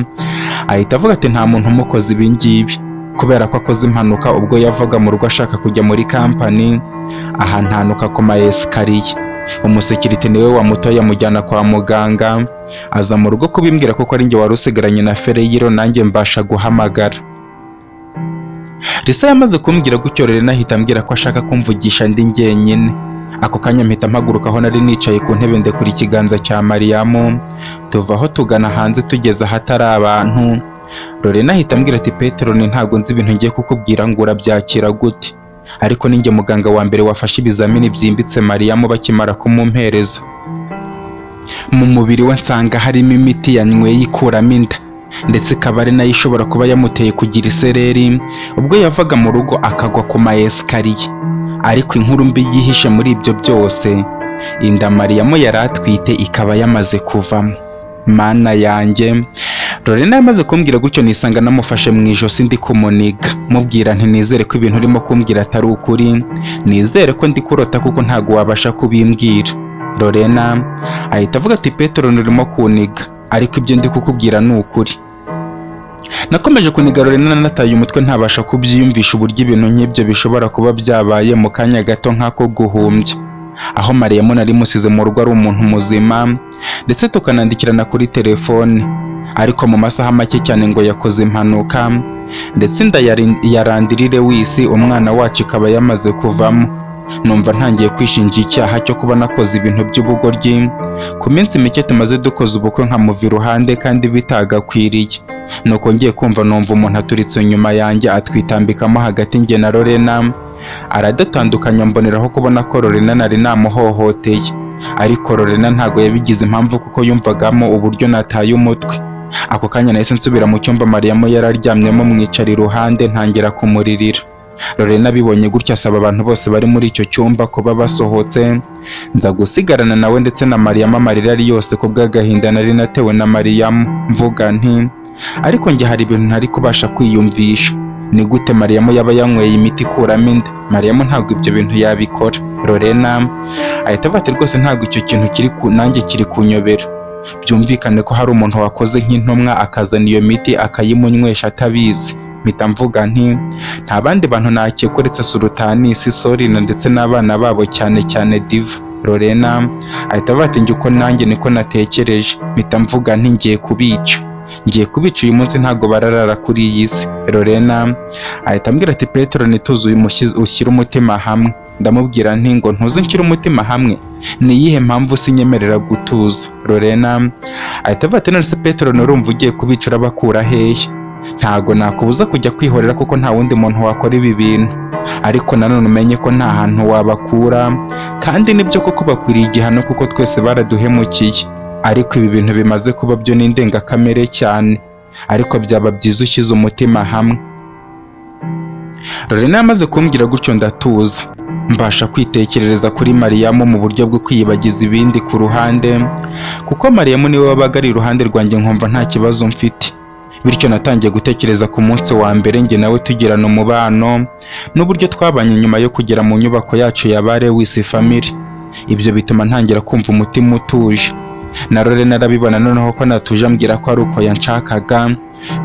ahita avuga ati nta muntu umukoze ibingibi, kubera ko akoze impanuka ubwo yavaga mu rugo ashaka kujya muri kampani, aha ntanuka ku ma esikariye. Umusekirite niwe wamutoye amujyana kwa muganga, aza mu rugo kubimbwira kuko ari njye wari usigaranye na Fereyiro, nanjye mbasha guhamagara. Lisa yamaze kumbwira gutyo Lorena ahita ambwira ko ashaka kumvugisha ndi njyenyine. Ako kanya mpita mpaguruka aho nari nicaye ku ntebe ndekura ikiganza cya Mariyamu, tuva aho tugana hanze tugeze ahatari abantu. Lorena ahita ambwira ati Petero, ni ntabwo nzi ibintu ngiye kukubwira ngo urabyakira gute, ariko ninjye muganga wa mbere wafashe ibizamini byimbitse Mariyamu bakimara kumumpereza. Mu mubiri we nsanga harimo imiti yanyweye ikuramo inda, ndetse ikaba ari nayo ishobora kuba yamuteye kugira isereri ubwo yavaga mu rugo akagwa ku ma esikariye. Ariko inkuru mbi yihishe muri ibyo byose, inda Mariyamu yari atwite ikaba yamaze kuvamo. Mana yanjye! Lorena yamaze kumbwira gutyo nisanga namufashe mu ijosi ndi kumuniga, mubwira nti nizere ko ibintu urimo kumbwira atari ukuri, nizere ko ndi kurota kuko ntago wabasha kubimbwira. Lorena ahita avuga ati Petero, urimo kuniga, ariko ibyo ndi kukubwira ni ukuri. Nakomeje kuniga Lorena nataye umutwe ntabasha kubyiyumvisha uburyo ibintu nk'ibyo bishobora kuba byabaye mu kanya gato nk'ako guhumbya. Aho Mariyamu nari musize mu rugo ari umuntu muzima, ndetse tukanandikirana kuri telefone, ariko mu masaha make cyane ngo yakoze impanuka, ndetse inda ya Randirire w'isi umwana wacu ikaba yamaze kuvamo. Numva ntangiye kwishinja icyaha cyo kuba nakoze ibintu by'ubugoryi. Ku minsi mike tumaze dukoze ubukwe nkamuva iruhande kandi bitagakwiriye, nuko ngiye kumva numva umuntu aturitse inyuma yanjye atwitambikamo hagati njye na Lorena, aradutandukanya. Mboneraho kubona ko Lorena nari namuhohoteye, ariko Lorena ntago yabigize impamvu kuko yumvagamo uburyo nataye umutwe. Ako kanya nahise nsubira mu cyumba Mariyamu yari aryamyemo mwicara iruhande, ntangira kumuririra. Lorena abibonye gutya asaba abantu bose bari muri icyo cyumba kuba basohotse, nza gusigarana nawe ndetse na Mariyamu amarira ari yose ku bw'agahinda nari natewe na Mariyamu. Mvuga nti ariko njye hari ibintu ntari kubasha kwiyumvisha, ni gute Mariyamu yaba yanyweye imiti ikuramo inda? Mariyamu ntabwo ibyo bintu yabikora. Lorena ahita avuga ati rwose ntabwo icyo kintu nanjye kiri kunyobera, byumvikane ko hari umuntu wakoze nk'intumwa akazana iyo miti akayimunywesha atabizi. Mpita mvuga nti nta bandi bantu nakeka uretse Sultanisi, Sorina ndetse n'abana babo, cyane cyane Diva. Lorena ahita avuga ati njye uko nanjye niko natekereje. Mpita mvuga nti ngiye kubica uyu munsi, ntago bararara kuri iyi si. Lorena ahita ambwira ati Petero, nituze ushyire umutima hamwe. Ndamubwira nti ngo ntuze nshyire umutima hamwe, ni iyihe mpamvu sinyemerera gutuza? Lorena ahita avuga ati none se Petero, nurumva ugiye kubica urabakura hehe? Ntago nakubuza kujya kwihorera kuko nta wundi muntu wakora ibi bintu, ariko nanone umenye ko nta hantu wabakura, kandi nibyo koko bakwiriye igihano kuko twese baraduhemukiye, ariko ibi bintu bimaze kuba byo ni indengakamere cyane, ariko byaba byiza ushyize umutima hamwe. Lorena yamaze kumbwira gutyo ndatuza, mbasha kwitekerereza kuri Mariyamu mu buryo bwo kwiyibagiza ibindi ku ruhande, kuko Mariyamu niwe wabaga ari iruhande rwanjye nkumva nta kibazo mfite. Bityo natangiye gutekereza ku munsi wa mbere njye nawe tugirana umubano, n'uburyo twabanye nyuma yo kugera mu nyubako yacu ya Bare w'isi family. Ibyo bituma ntangira kumva umutima utuje. Na Lorena arabibona noneho ko natuje, ambwira ko ari uko yanshakaga,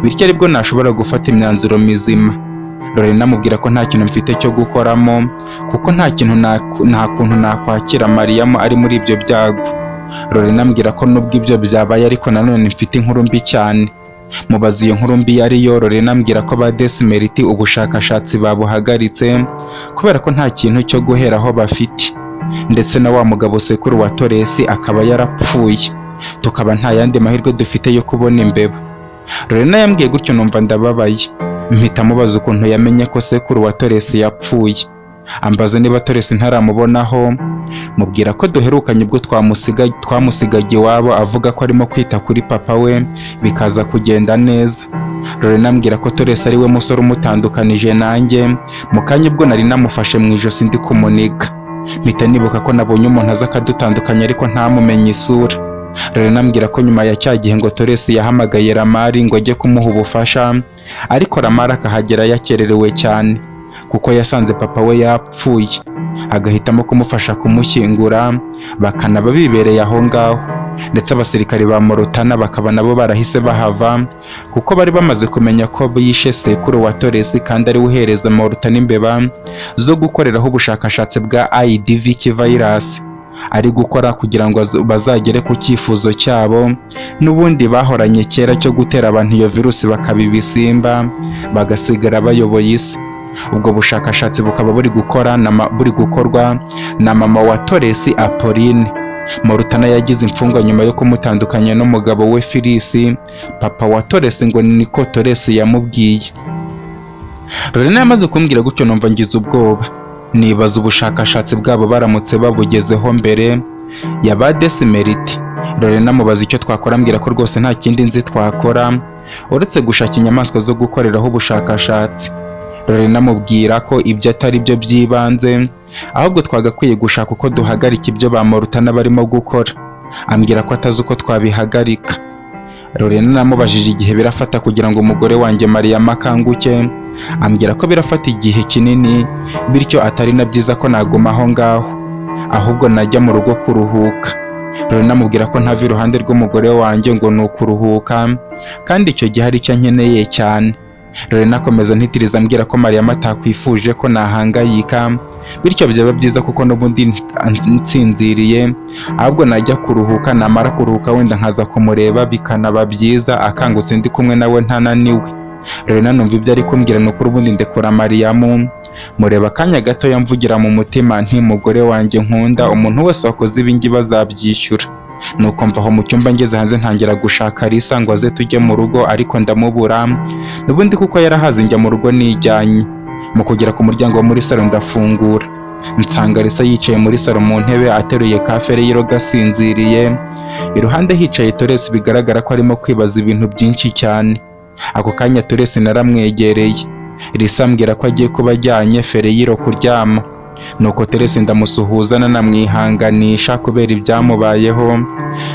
bityo aribwo nashobora gufata imyanzuro mizima. Lorena amubwira ko nta kintu mfite cyo gukoramo, kuko nta kuntu nakwakira Mariyamu ari muri ibyo byago. Lorena ambwira ko nubwo ibyo byabaye ariko nanone mfite inkuru mbi cyane. Mubaza iyo nkuru mbi yariyo. Lorena ambwira ko ba Desimeriti ubushakashatsi babuhagaritse kubera ko nta kintu cyo guheraho bafite, ndetse na wa mugabo sekuru wa Toresi akaba yarapfuye, tukaba nta yandi mahirwe dufite yo kubona imbeba. Lorena yambwiye gutyo numva ndababaye. mpita mubaza ukuntu yamenye ko sekuru wa Toresi yapfuye. Ambaza niba Toresi ntaramubonaho, mubwira ko duherukanye ubwo twamusigaga iwabo, avuga ko arimo kwita kuri papa we bikaza kugenda neza. Lorena ambwira ko Toresi ari we musore umutandukanije nanjye, mu kanya ubwo nari namufashe mu ijosi ndi kumuniga. Mpita nibuka ko nabonye umuntu aza akadutandukanya ariko ntamumenye isura. Lorena ambwira ko nyuma ya cya gihe ngo Toresi yahamagaye Ramari ngo ajye kumuha ubufasha, ariko Ramari akahagera yakererewe cyane kuko yasanze papa we yapfuye, agahitamo kumufasha kumushyingura, bakanaba bibereye aho ngaho. Ndetse abasirikari ba Morutana bakaba nabo barahise bahava kuko bari bamaze kumenya ko yishe sekuru wa Toresi kandi ari uhereza Morutana imbeba zo gukoreraho ubushakashatsi bwa IDVK virus ari gukora kugira ngo bazagere ku cyifuzo cyabo n'ubundi bahoranye kera cyo gutera abantu iyo virusi bakaba ibisimba bagasigara bayoboye isi. Ubwo bushakashatsi bukaba buri gukorwa na mama wa Toresi, Apolline. Morutana yagize imfungwa nyuma yo kumutandukanya n'umugabo we Filisi, papa wa Toresi, ngo niko Toresi yamubwiye. Lorena yamaze kumbwira gutyo numva ngize ubwoba, nibaza ubushakashatsi bwabo baramutse babugezeho mbere ya ba Desimeriti. Lorena mubaza icyo twakora, ambwira ko rwose nta kindi nzi twakora uretse gushaka inyamaswa zo gukoreraho ubushakashatsi. Lorena mubwira ko ibyo atari byo by'ibanze, ahubwo twagakwiye gushaka uko duhagarika ibyo ba Morutana barimo gukora. Ambwira ko atazi uko twabihagarika. Lorena namubajije igihe birafata kugira ngo umugore wanjye Mariya akanguke, ambwira ko birafata igihe kinini, bityo atari na byiza ko naguma aho ngaho, ahubwo najya mu rugo kuruhuka. Lorena amubwira ko ntava iruhande rw'umugore wanjye ngo ni ukuruhuka, kandi icyo gihe ari cyo nkeneye cyane. Lorena akomeza ntitiriza ambwira ko Mariya atakwifuje ko nahangayika, bityo byaba byiza kuko n'ubundi nsinziriye, ahubwo najya kuruhuka, namara kuruhuka wenda nkaza kumureba bikanaba byiza akangutse ndi kumwe nawe ntananiwe. Lorena numva ibyo ari kumbwira ni ukuri, ubundi ndekura Mariyamu mureba akanya gato, yamvugira mu mutima nti mugore wanjye nkunda, umuntu wese wakoze ibingi bazabyishyura. Nuko mva aho mu cyumba, ngeze hanze ntangira gushaka Lisa ngo aze tujye mu rugo, ariko ndamubura n'ubundi kuko yarahaze. Njya mu rugo nijyanye, mu kugera ku muryango wo muri salo ndafungura, nsanga Lisa yicaye muri salo mu ntebe ateruye ka Fereyiro gasinziriye, iruhande hicaye Toresi bigaragara ko arimo kwibaza ibintu byinshi cyane. Ako kanya Toresi naramwegereye, Lisa ambwira ko agiye kuba ajyanye Fereyiro kuryama. Nuko Toresi ndamusuhuza nanamwihanganisha kubera ibyamubayeho,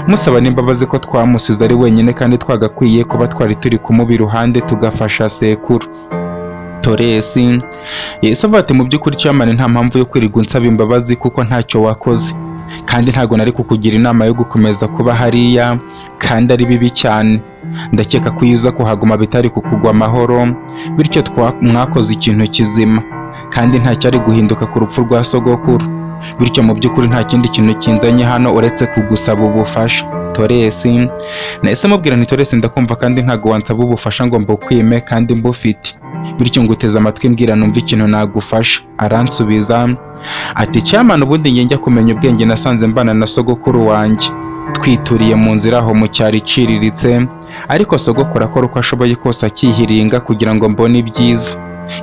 musaba n'imbabazi ko twamusize ari wenyine kandi twagakwiye kuba twari turi kumuba iruhande tugafasha sekuru. Toresi yahise avuga ati mu by'ukuri cyamane nta mpamvu yo kwirirwa unsaba imbabazi kuko ntacyo wakoze, kandi ntago nari kukugira inama yo gukomeza kuba hariya kandi ari bibi cyane. Ndakeka ko iyo uza kuhaguma bitari kukugwa amahoro, bityo mwakoze ikintu kizima kandi ntacyari guhinduka ku rupfu rwa sogokuru, bityo mu by'ukuri nta kindi kintu kinzanye hano uretse kugusaba ubufasha. Toresi nahise mubwira nti Toresi ndakumva kandi ntago wansaba ubufasha ngo mbukwime kandi mbufite, bityo nguteze amatwi mbwira numva ikintu nagufasha. Aransubiza ati cyamana ubundi njya kumenya ubwenge nasanze mbana na sogokuru wanjye twituriye mu nzira aho mu cyari iciriritse, ariko sogokuru akora uko ashoboye kose akihiringa kugira ngo mbone ibyiza.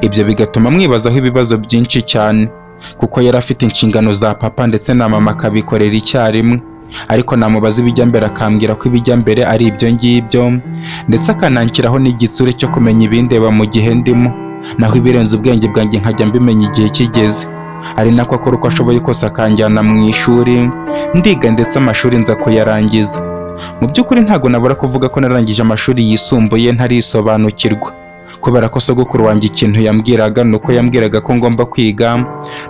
Ibyo bigatuma mwibazaho ibibazo byinshi cyane kuko yari afite inshingano za papa ndetse na mama akabikorera icyarimwe, ariko namubaza ibijya mbere akambwira ko ibijya mbere ari ibyo ngibyo, ndetse akananshyiraho n'igitsure cyo kumenya ibindeba mu gihe ndimo, naho ibirenze ubwenge bwanjye nkajya mbimenya igihe kigeze. Ari nako akora uko ashoboye kose akanjyana mu ishuri ndiga, ndetse amashuri nza kuyarangiza. Mu by'ukuri ntago nabura kuvuga ko narangije amashuri yisumbuye ntarisobanukirwa, kubera ko sogokuru wanjye ikintu yambwiraga nuko yambwiraga ko ngomba kwiga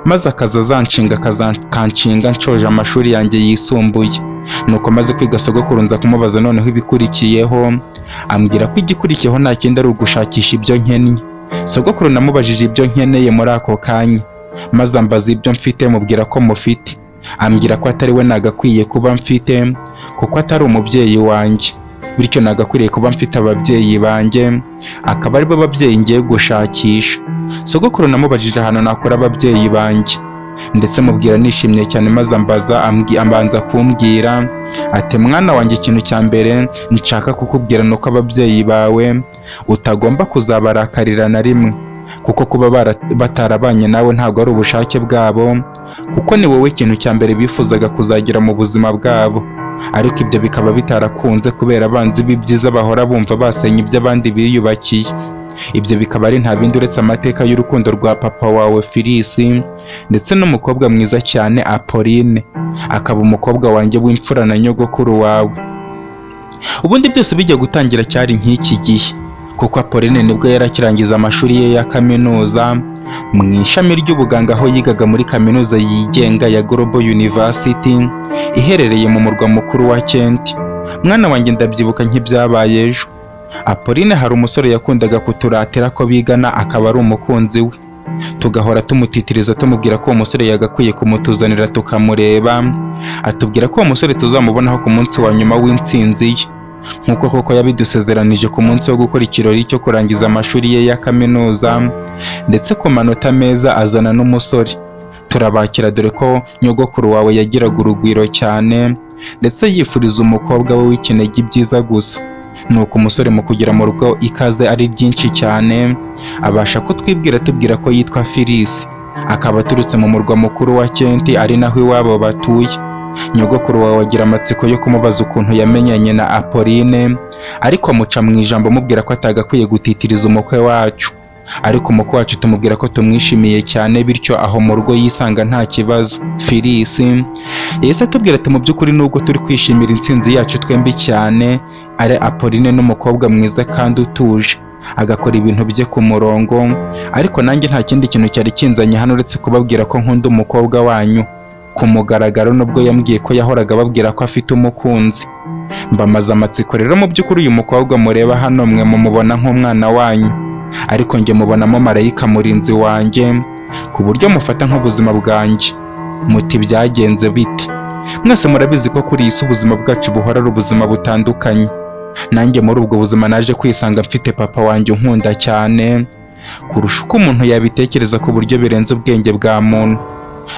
maze akazanshinga akanshinga nshoje amashuri yanjye yisumbuye. Nuko maze kwiga sogokuru nza kumubaza noneho ibikurikiyeho, ambwira ko igikurikiyeho nta kindi ari ugushakisha ibyo nkennye. Sogokuru namubajije ibyo nkeneye muri ako kanya, maze ambaza ibyo mfite, mubwira ko mufite. Ambwira ko atari we nagakwiye kuba mfite kuko atari umubyeyi wanjye, bityo nagakwiriye kuba mfite ababyeyi banjye, akaba aribo babyeyi ngiye gushakisha. Sogokuru namubajije ahantu nakora ababyeyi banjye, ndetse mubwira nishimye cyane, maze ambanza kumbwira ati mwana wanjye, ikintu cya mbere nshaka kukubwira ni uko ababyeyi bawe utagomba kuzabarakarira na rimwe, kuko kuba batarabanye nawe ntabwo ari ubushake bwabo, kuko ni wowe ikintu cya mbere bifuzaga kuzagira mu buzima bwabo, ariko ibyo bikaba bitarakunze kubera abanzi b'ibyiza bahora bumva basenya ibyo abandi biyubakiye. Ibyo bikaba ari nta bindi uretse amateka y'urukundo rwa papa wawe Phyllis ndetse n'umukobwa mwiza cyane Apolline, akaba umukobwa wanjye w'imfura na nyogokuru wawe. Ubundi byose bijya gutangira cyari nk'iki gihe, kuko Apolline nibwo yarakirangiza amashuri ye ya kaminuza mu ishami ry'ubuganga, aho yigaga muri kaminuza yigenga ya Global University iherereye mu murwa mukuru wa Kent. Mwana wanjye, ndabyibuka nk'ibyabaye ejo. Apolline hari umusore yakundaga kuturatira ko bigana, akaba ari umukunzi we. Tugahora tumutitiriza tumubwira ko uwo musore yagakwiye kumutuzanira tukamureba, atubwira ko uwo musore tuzamubonaho ku munsi wa nyuma w'intsinzi ye, nk'uko koko yabidusezeranije ku munsi wo gukora ikirori cyo kurangiza amashuri ye ya kaminuza, ndetse ku manota meza azana n'umusore. Turabakira dore ko nyogokuru wawe yagiraga urugwiro cyane, ndetse yifuriza umukobwa we w'ikinege ibyiza gusa. Nuko umusore mu kugera mu rugo ikaze ari ryinshi cyane, abasha kutwibwira tubwira ko yitwa Phyllis, akaba aturutse mu murwa mukuru wa Kent, ari naho iwabo batuye. Nyogokuru wawe agira amatsiko yo kumubaza ukuntu yamenyanye na Apolline, ariko amuca mu ijambo amubwira ko atagakwiye gutitiriza umukwe wacu, ariko umukwe wacu tumubwira ko tumwishimiye cyane, bityo aho mu rugo yisanga nta kibazo. Phyllis yahise atubwira ati mu by'ukuri nubwo turi kwishimira intsinzi yacu twembi cyane, ari Apolline n'umukobwa mwiza kandi utuje, agakora ibintu bye ku murongo, ariko nanjye nta kindi kintu cyari kinzanye hano uretse kubabwira ko nkunda umukobwa wanyu ku mugaragaro, nubwo yambwiye ko yahoraga ababwira ko afite umukunzi. Mbamaze amatsiko rero, mu by'ukuri uyu mukobwa mureba hano mwe mumubona nk'umwana wanyu, ariko njye mubonamo marayika murinzi wanjye, ku buryo mufata nk'ubuzima bwanjye. Muti byagenze bite? Mwese murabizi ko kuri iyi si ubuzima bwacu buhora ari ubuzima butandukanye. Nanjye muri ubwo buzima naje kwisanga mfite papa wanjye unkunda cyane kurusha uko umuntu yabitekereza, ku buryo birenze ubwenge bwa muntu.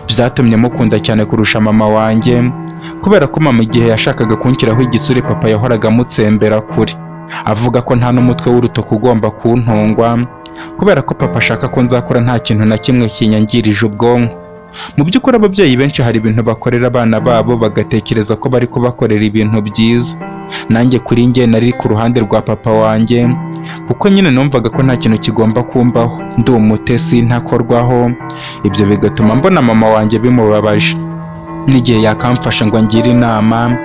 Byatumye mukunda cyane kurusha mama wanjye, kubera ko mama igihe yashakaga kunshyiraho igitsure, papa yahoraga amutsembera kure, avuga ko nta n'umutwe w'urutoki ugomba kuntungwa, kubera ko papa ashaka ko nzakura nta kintu na kimwe kinyangirije ubwonko. Mu by'ukuri ababyeyi benshi hari ibintu bakorera abana babo bagatekereza ko bari kubakorera ibintu byiza. Nanjye kuri njye nari ku ruhande rwa papa wanjye, kuko nyine numvaga ko nta kintu kigomba kumbaho, ndi umutesi ntakorwaho. Ibyo bigatuma mbona mama wanjye bimubabaje, n'igihe yakamfasha ngo angire inama,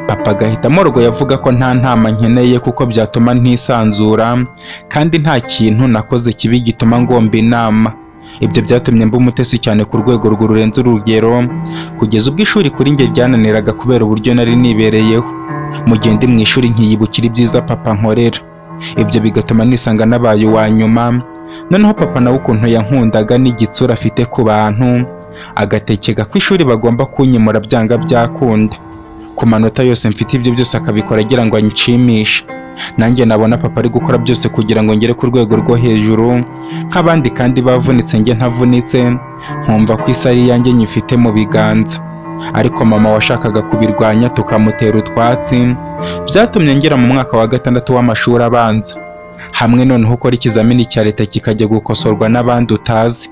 papa agahitamo urwo yavuga ko nta ntama nkeneye kuko byatuma ntisanzura, kandi nta kintu nakoze kibi gituma ngomba inama. Ibyo byatumye mba umutesi cyane ku rwego rurenze urugero, kugeza ubwo ishuri kuri njye ryananiraga kubera uburyo nari nibereyeho. Mu gihe ndi mu ishuri nkiyibukira ibyiza papa nkorera, ibyo bigatuma nisanga nabaye uwa nyuma. Noneho papa nawe ukuntu yankundaga n'igitsura afite ku bantu, agatekega ko ishuri bagomba kunyimura byanga byakunda. Ku manota yose mfite ibyo byose akabikora agira ngo anshimishe. Nanjye nabona papa ari gukora byose kugira ngo ngere ku rwego rwo hejuru nk'abandi, kandi bavunitse njye ntavunitse, nkumva ko isi ari yanjye nyifite mu biganza. Ariko mama washakaga kubirwanya tukamutera utwatsi, byatumye ngera mu mwaka wa 6 w'amashuri abanza, hamwe noneho ukora ikizamini cya leta kikajya gukosorwa n'abandi utazi.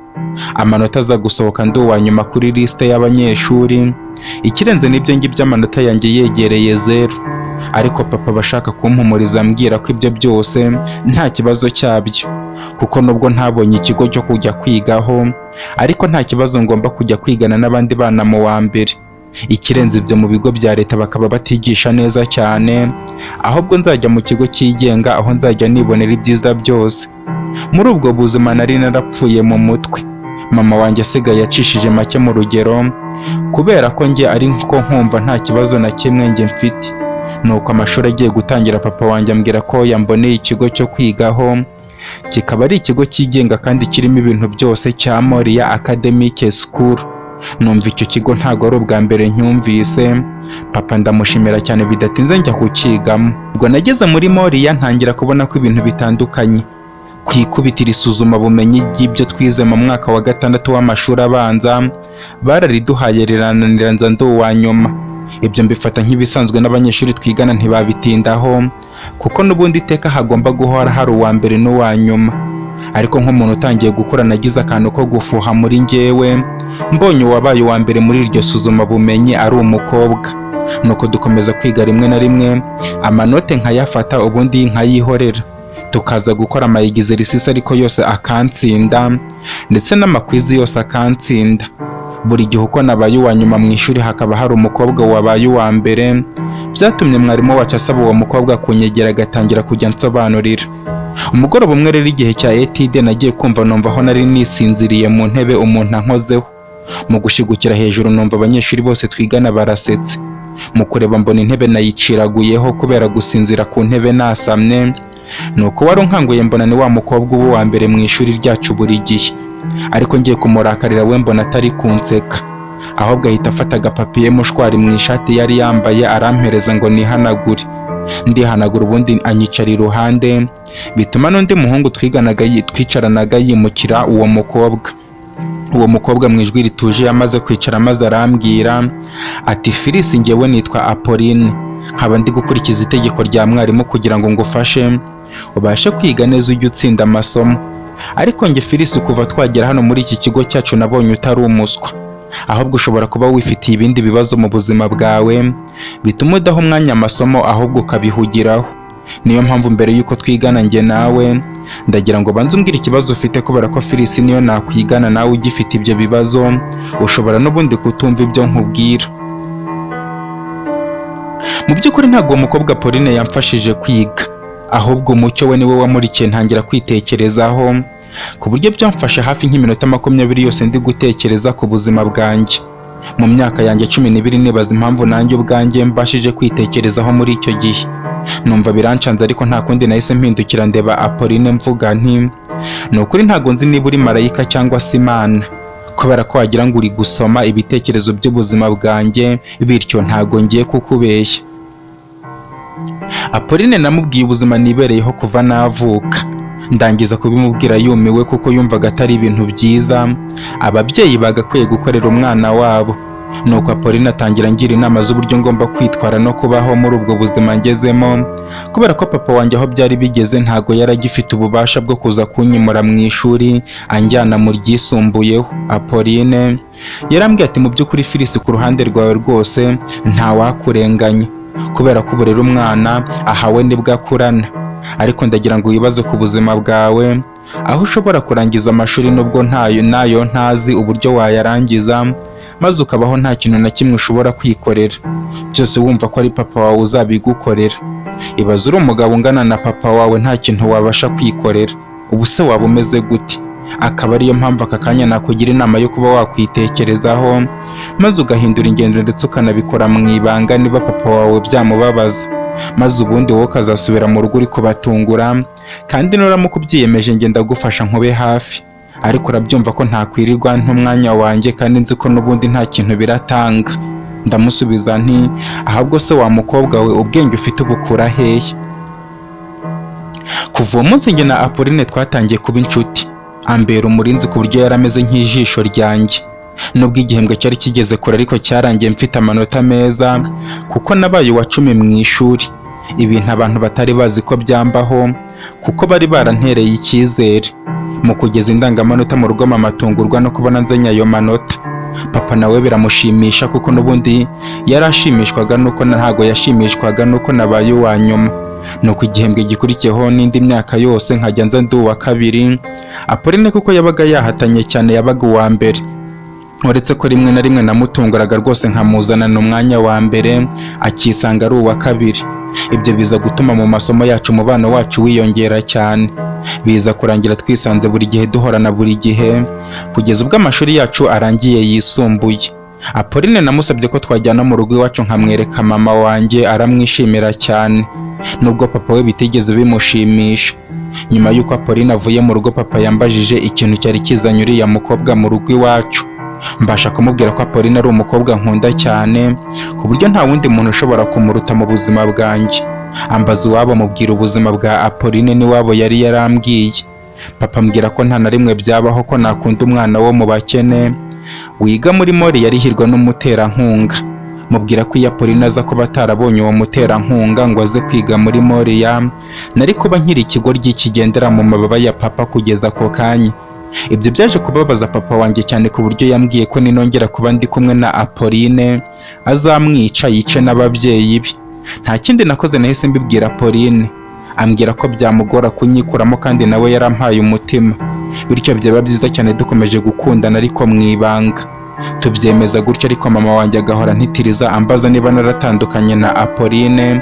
Amanota aza gusohoka ndi uwa nyuma kuri liste y'abanyeshuri, ikirenze n'ibyo ngibyo amanota yanjye yegereye 0. Ariko papa bashaka kumpumuriza ambwira ko ibyo byose nta kibazo cyabyo, kuko nubwo ntabonye ikigo cyo kujya kwigaho, ariko nta kibazo ngomba kujya kwigana n'abandi bana mu wa mbere. Ikirenze ibyo mu bigo bya leta bakaba batigisha neza cyane, ahubwo nzajya mu kigo cyigenga aho nzajya nibonera ibyiza byose. Muri ubwo buzima nari narapfuye mu mutwe. Mama wanjye asigaye yacishije make mu rugero, kubera ko njye ari nko nkumva nta kibazo na kimwe njye mfite. Nuko amashuri agiye gutangira, papa wanjye ambwira ko yamboneye ikigo cyo kwigaho, kikaba ari ikigo cyigenga kandi kirimo ibintu byose cya Moriya Academic School. Numva icyo kigo ntago ari ubwa mbere ncyumvise, papa ndamushimira cyane, bidatinze njya kukigamo. Ubwo nageze muri Moriya ntangira kubona ko ibintu bitandukanye. ku ikubitiro isuzuma bumenyi ry'ibyo twize mu mwaka wa 6 w'amashuri abanza barariduhaye rirananira nza ndi uwa nyuma. Ibyo mbifata nk'ibisanzwe n'abanyeshuri twigana ntibabitindaho kuko n'ubundi iteka hagomba guhora hari uwa mbere n'uwa nyuma. Ariko nk'umuntu utangiye gukura nagize akantu ko gufuha muri njyewe mbonye uwabaye uwa mbere muri iryo suzuma bumenyi ari umukobwa, nuko dukomeza kwiga rimwe na rimwe amanote nkayafata ubundi nkayihorera, tukaza gukora amayigizerisisi ariko yose akantsinda ndetse n'amakwizi yose akantsinda. Buri gihe uko nabaye uwa nyuma mu ishuri hakaba hari umukobwa wabaye uwa mbere, byatumye mwarimu wacu asaba uwo mukobwa kunyegera agatangira kujya nsobanurira. Umugoroba umwe rero igihe cya etide nagiye kumva numva aho nari nisinziriye mu ntebe umuntu ankozeho. Mu gushigukira hejuru numva abanyeshuri bose twigana barasetse. Mu kureba mbona intebe nayiciraguyeho kubera gusinzira ku ntebe nasamye, nuko wari unkanguye mbona ni wa mukobwa uba uwa mbere mu ishuri ryacu buri gihe. Ariko ngiye kumurakarira we mbona atari kunseka, ahubwo ahita afata agapapiye mushwari mu ishati yari yambaye arampereza ngo nihanagure. Ndihanagura ubundi anyicara iruhande, bituma n'undi muhungu twicaranaga yimukira uwo mukobwa. Uwo mukobwa mu ijwi rituje yamaze kwicara maze arambwira ati Phyllis, njyewe nitwa Apolline, nkaba ndi gukurikiza itegeko rya mwarimu kugira ngo ngufashe ubashe kwiga neza ujye utsinda amasomo. Ariko njye Phyllis, kuva twagera hano muri iki kigo cyacu nabonye utari umuswa, ahubwo ushobora kuba wifitiye ibindi bibazo mu buzima bwawe bituma udaha umwanya amasomo ahubwo ukabihugiraho. Niyo mpamvu mbere y'uko twigana njye nawe ndagira ngo banze umbwire ikibazo ufite, kubera ko Phyllis niyo nakwigana nawe ugifite ibyo bibazo ushobora n'ubundi kutumva ibyo nkubwira. Mu by'ukuri ntabwo uwo mukobwa Pauline yamfashije kwiga, ahubwo umucyo we niwe wamurikiye ntangira kwitekerezaho, ku buryo byamfashe hafi nk'iminota 20 yose ndi gutekereza ku buzima bwanjye. Mu myaka yanjye 12 nibaza impamvu nanjye ubwanjye mbashije kwitekerezaho muri icyo gihe. Numva birancanze ariko nta kundi nahise mpindukira ndeba Apolline mvuga nti ni ukuri ntago nzi niba uri marayika cyangwa se Imana, kubera ko wagira ngo uri gusoma ibitekerezo by'ubuzima bwanjye, bityo ntago ngiye kukubeshya. Apolline namubwiye ubuzima nibereyeho kuva navuka, ndangiza kubimubwira yumiwe kuko yumvaga atari ibintu byiza ababyeyi bagakwiye gukorera umwana wabo. Nuko Apolline atangira ngira inama z'uburyo ngomba kwitwara no kubaho muri ubwo buzima ngezemo, kubera ko papa wanjye aho byari bigeze ntago yaragifite ububasha bwo kuza kunyimura mu ishuri anjyana mu ryisumbuyeho. Apolline yarambwiye ati mu by'ukuri Phyllis, ku ruhande rwawe rwose nta wakurenganya, kubera ko ubu rero umwana ahawe nibwo akurana. Ariko ndagira ngo wibaze ku buzima bwawe, aho ushobora kurangiza amashuri nubwo nayo ntazi uburyo wayarangiza, maze ukabaho nta kintu na kimwe ushobora kwikorera, byose wumva ko ari papa wawe uzabigukorera. Ibaze uri umugabo ungana na papa wawe nta kintu wabasha kwikorera, ubu se waba umeze gute? Akaba ariyo mpamvu aka kanya nakugira inama yo kuba wakwitekerezaho maze ugahindura ingendo ndetse ukanabikora mu ibanga niba papa wawe byamubabaza, maze ubundi wowe ukazasubira mu rugo uri kubatungura, kandi nuramuka ubyiyemeje njye ndagufasha nkube hafi. Ariko urabyumva ko ntakwirirwa n'umwanya wanjye kandi nzi ko n'ubundi nta kintu biratanga. Ndamusubiza nti ahubwo se wa mukobwa we, ubwenge ufite ubukura hehe? Kuva uwo munsi njye na Apolline twatangiye kuba inshuti, ambera umurinzi ku buryo yarameze nk'ijisho ryanjye. Nubwo igihembwe cyari kigeze kure ariko cyarangiye mfite amanota meza kuko nabaye uwa 10 mu ishuri, ibintu abantu batari bazi ko byambaho kuko bari barantereye icyizere. Mu kugeza indangamanota mu rugo mama atungurwa no kubona nzanye ayo manota. Papa nawe biramushimisha kuko n'ubundi yarashimishwaga nuko ntago yashimishwaga nuko nabaye uwa nyuma. Nuko igihembwe gikurikiyeho n'indi myaka yose nkajya nza ndi uwa kabiri. Apolline kuko yabaga yahatanye cyane yabaga uwa mbere, uretse ko rimwe na rimwe namutunguraga rwose nkamuzana umwanya wa mbere akisanga ari uwa kabiri. Ibyo biza gutuma mu masomo yacu umubano wacu wiyongera cyane, biza kurangira twisanze buri gihe duhorana buri gihe kugeza ubwo amashuri yacu arangiye yisumbuye. Apolline namusabye ko twajyana mu rugo iwacu nkamwereka mama wanjye, aramwishimira cyane nubwo papa we bitigeze bimushimisha. Nyuma y'uko Apolline avuye mu rugo, papa yambajije ikintu cyari kizanye uriya mukobwa mu rugo iwacu. Mbasha kumubwira ko Apolline ari umukobwa nkunda cyane ku buryo nta wundi muntu ushobora kumuruta mu buzima bwanjye. Ambaza iwabo, mubwira ubuzima bwa Apolline n'iwabo yari yarambwiye. papa ambwira ko nta na rimwe byabaho ko nakunda umwana wo mu bakene wiga muri Moriya yarihirwa n'umuterankunga. Mubwira ko iyo Apolline aza kuba atarabonye uwo muterankunga ngo aze kwiga muri Moriya, nari kuba nkiri ikigoryi kigendera mu mababa ya papa kugeza ako kanya. Ibyo byaje kubabaza papa wanjye cyane ku buryo yambwiye ko ninongera kuba ndi kumwe na Apolline azamwica yice n'ababyeyi be. Nta kindi nakoze, nahise mbibwira Apolline, ambwira ko byamugora kunyikuramo kandi nawe yarampaye umutima, bityo byaba byiza cyane dukomeje gukundana ariko mwibanga. Tubyemeza gutyo, ariko mama wanjye agahora ntitiriza ambaza niba naratandukanye na Apolline,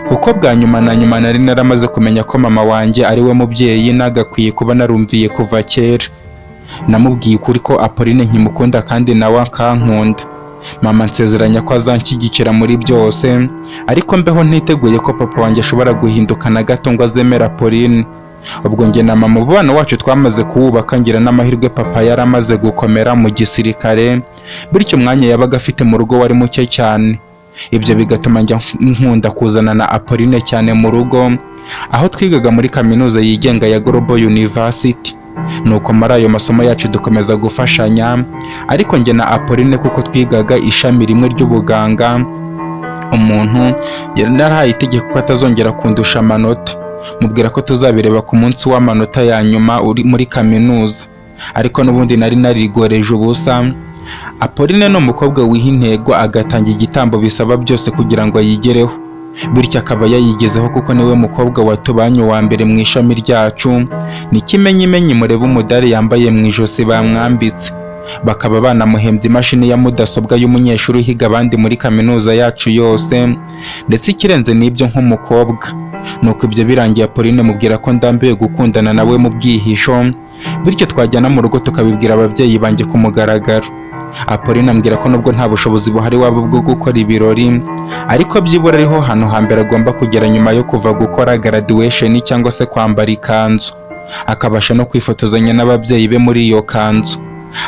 kuko bwa nyuma na nyuma nari naramaze kumenya ko mama wanjye ari we mubyeyi nagakwiye kuba narumviye kuva kera. Namubwiye ukuri ko Apolline nkimukunda kandi nawe akankunda. Mama nsezeranya ko azanshyigikira muri byose, ariko mbeho ntiteguye ko papa wanjye ashobora guhinduka na gato ngo azemera Apolline. Ubwo njye na mama umubano wacu twamaze kuwubaka, ngira n'amahirwe papa yaramaze gukomera mu gisirikare, bityo umwanya yabaga afite mu rugo wari muke cyane. Ibyo bigatuma njya nkunda kuzana na Apolline cyane mu rugo, aho twigaga muri kaminuza yigenga ya Global University. Nuko muri ayo masomo yacu dukomeza gufashanya, ariko njye na Apolline kuko twigaga ishami rimwe ry'ubuganga, umuntu yarahaye itegeko ko atazongera kundusha amanota. Mubwira ko tuzabireba ku munsi w'amanota ya nyuma uri muri kaminuza, ariko n'ubundi nari narigoreje ubusa. Apolline ni umukobwa wiha intego agatanga igitambo bisaba byose kugira ngo ayigereho, bityo akaba yayigezeho kuko niwe mukobwa watubanye uwa mbere mu ishami ryacu. N'ikimenyimenyi mureba umudari yambaye mu ijosi bamwambitse, bakaba banamuhembye imashini ya mudasobwa y'umunyeshuri uhiga abandi muri kaminuza yacu yose, ndetse ikirenze n'ibyo nk'umukobwa. Nuko ibyo birangiye Apolline mubwira ko ndambiwe gukundana nawe mu bwihisho, bityo twajyana mu rugo tukabibwira ababyeyi banjye ku mugaragaro. Apolline ambwira ko nubwo nta bushobozi buhari waba bwo gukora ibirori, ariko byibura ariho hantu hambere agomba kugera nyuma yo kuva gukora graduation cyangwa se kwambara ikanzu, akabasha no kwifotozanya n'ababyeyi be muri iyo kanzu.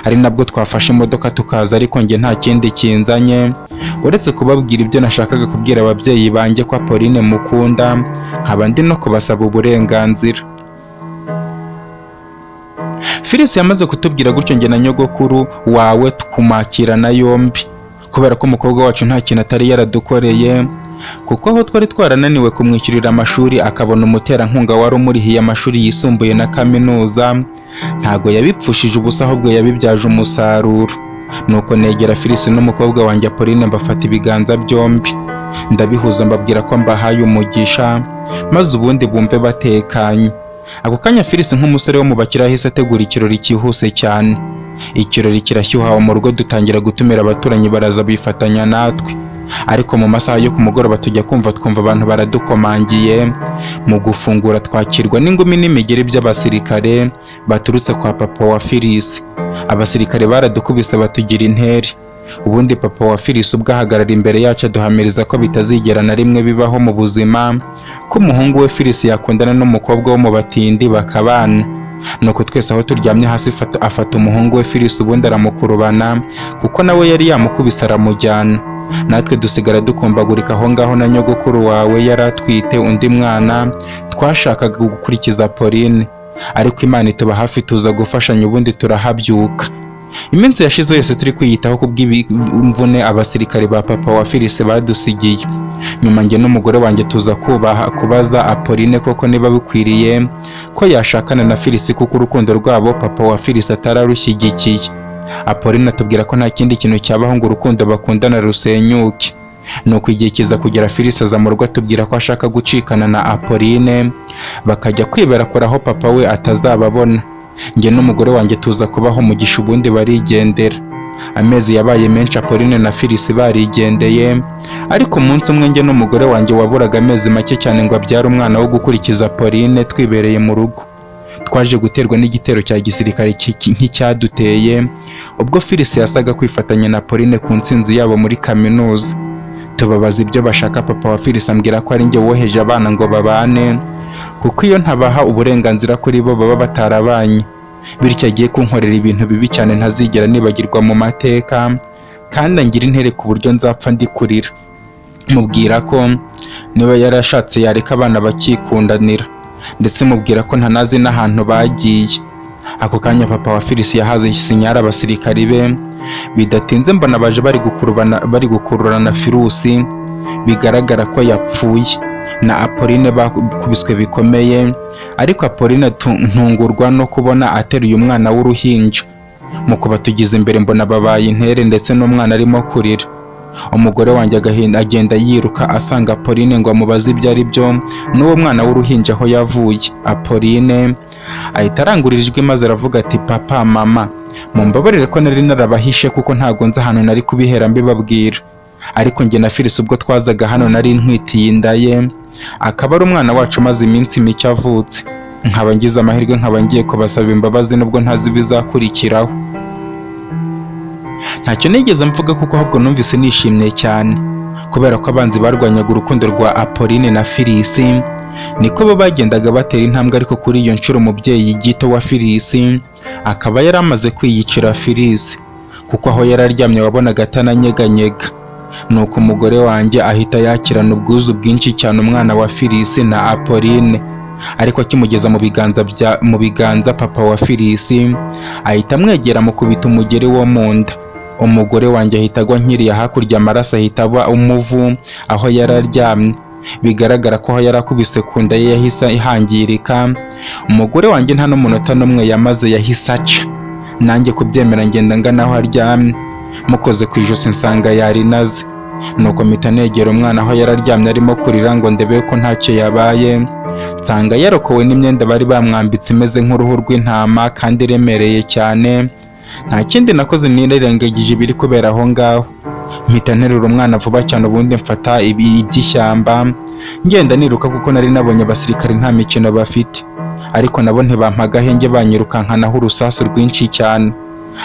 Ari nabwo twafashe imodoka tukaza, ariko njye nta kindi kinzanye uretse kubabwira ibyo nashakaga kubwira ababyeyi banjye ko Apolline mukunda, nkaba ndi no kubasaba uburenganzira. Phyllis yamaze kutubwira gutyo, njye na nyogokuru wawe tukumakirana yombi, kubera ko umukobwa wacu nta kintu atari yaradukoreye, kuko aho twari twarananiwe kumwishyurira amashuri akabona umuterankunga wari umurihiye amashuri yisumbuye na kaminuza, ntago yabipfushije ubusa ahubwo yabibyaje umusaruro. Nuko negera Phyllis n'umukobwa wanjye Apolline mbafata ibiganza byombi, ndabihuza mbabwira ko mbahaye umugisha, maze ubundi bumve batekanye. Ako kanya Phyllis nk'umusore wo mu bakire yahise ategura ikirori cyihuse cyane. Ikirori kirashyuha mu rugo, dutangira gutumira abaturanyi baraza bifatanya natwe, ariko mu masaha yo ku mugoroba tujya twumva abantu baradukomangiye. Mu gufungura twakirwa n'ingumi n'imigeri by'abasirikare baturutse kwa papa wa Phyllis. Abasirikare baradukubise batugira interi, ubundi papa wa Phyllis ubwo ahagarara imbere yacu aduhamiriza ko bitazigera na rimwe bibaho mu buzima ko umuhungu we Phyllis yakundana n'umukobwa wo mu batindi bakabana. Nuko twese aho turyamye hasi afata umuhungu we Phyllis ubundi aramukurubana, kuko nawe yari yamukubise aramujyana. Natwe dusigara dukumbagurika aho ngaho, na nyogokuru wawe yari atwite undi mwana twashakaga gukurikiza Apolline, ariko Imana ituba hafi tuza gufashanya ubundi turahabyuka. Iminsi yashize yose turi kwiyitaho kubw'imvune abasirikare ba papa wa Phyllis badusigiye. Nyuma njye n'umugore wanjye tuza kubaza Apolline koko niba bikwiriye ko yashakana na Phyllis, kuko urukundo rwabo papa wa Phyllis atararushyigikiye. Apolline atubwira ko nta kindi kintu cyabaho ngo urukundo bakundana rusenyuke. Nuko igihe kiza kugera, Phyllis aza mu rugo atubwira ko ashaka gucikana na Apolline bakajya kwibera kure aho papa we atazababona. Njye n'umugore wanjye tuza kubaho umugisha ubundi barigendera. Amezi yabaye menshi Apolline na Phyllis barigendeye, ariko umunsi umwe njye n'umugore wanjye waburaga amezi make cyane ngo abyare umwana wo gukurikiza Apolline twibereye mu rugo. Twaje guterwa n'igitero cya gisirikare nk'icyaduteye ubwo Phyllis yasaga kwifatanya na Apolline ku ntsinzi yabo muri kaminuza. Tubabaza ibyo bashaka, papa wa Phyllis ambwira ko ari njye woheje abana ngo babane, kuko iyo ntabaha uburenganzira kuri bo baba batarabanye, bityo agiye kunkorera ibintu bibi cyane ntazigera nibagirwa mu mateka, kandi angira intere ku buryo nzapfa ndi kurira. Mubwira ko niba yarashatse yareka abana bakikundanira, ndetse mubwira ko ntanazi n'ahantu bagiye. Ako kanya papa wa Filisi yahaze sinyari abasirikari be, bidatinze mbona baje bari gukururana Firusi, bigaragara ko yapfuye, na Apolline bakubiswe bikomeye, ariko Apolline ntungurwa no kubona ateruye umwana w'uruhinja. Mu kuba tugize imbere mbona babaye intere ndetse n'umwana arimo kurira. Umugore wanjye agenda yiruka asanga Apolline ngo amubaze ibyo ari byo n'uwo mwana w'uruhinja aho yavuye. Apolline ahita arangurira ijwi maze aravuga ati papa, mama, mumbabarire ko nari narabahishe kuko ntago nzi ahantu nari kubihera mbibabwira, ariko njye na Filisi ubwo twazaga hano nari ntwitiye inda ye, akaba ari umwana wacu maze iminsi mike avutse. Nkaba ngize amahirwe nkaba ngiye kubasaba imbabazi nubwo ntazi bizakurikiraho. Ntacyo nigeze mvuga kuko ahubwo numvise nishimye cyane, kubera ko abanzi barwanyaga urukundo rwa Apolline na Filisi, niko bo bagendaga batera intambwe, ariko kuri iyo nshuro umubyeyi gito wa Filisi akaba yari amaze kwiyicira Filisi, kuko aho yari aryamye wabonaga atananyeganyega. Nuko umugore wanjye ahita yakirana ubwuzu bwinshi cyane umwana wa Filisi na Apolline, ariko akimugeza mu biganza papa wa Filisi ahita amwegera mukubita umugeri wo mu nda. Umugore wanjye ahita agwa nkiriya hakurya, amaraso ahita aba umuvu aho yari aryamye, bigaragara ko aho yari akubise ku nda ye yahise ihangirika. Umugore wanjye nta n'umunota n'umwe yamaze yahise aca, nanjye kubyemera ngenda ngana aho aryamye, mukoze ku ijosi nsanga yarinaze. Nuko mpita negera umwana aho yari aryamye arimo kurira ngo ndebe ko ntacyo yabaye, nsanga yarokowe n'imyenda bari bamwambitse imeze nk'uruhu rw'intama kandi iremereye cyane. Nta kindi nakoze nirengagije ibiri kubera aho ngaho, mpita nterura umwana vuba cyane, ubundi mfata iby'ishyamba ngenda niruka kuko nari nabonye abasirikari nta mikino bafite, ariko nabo ntibampaga ahenge banyirukankanaho urusasu rwinshi cyane.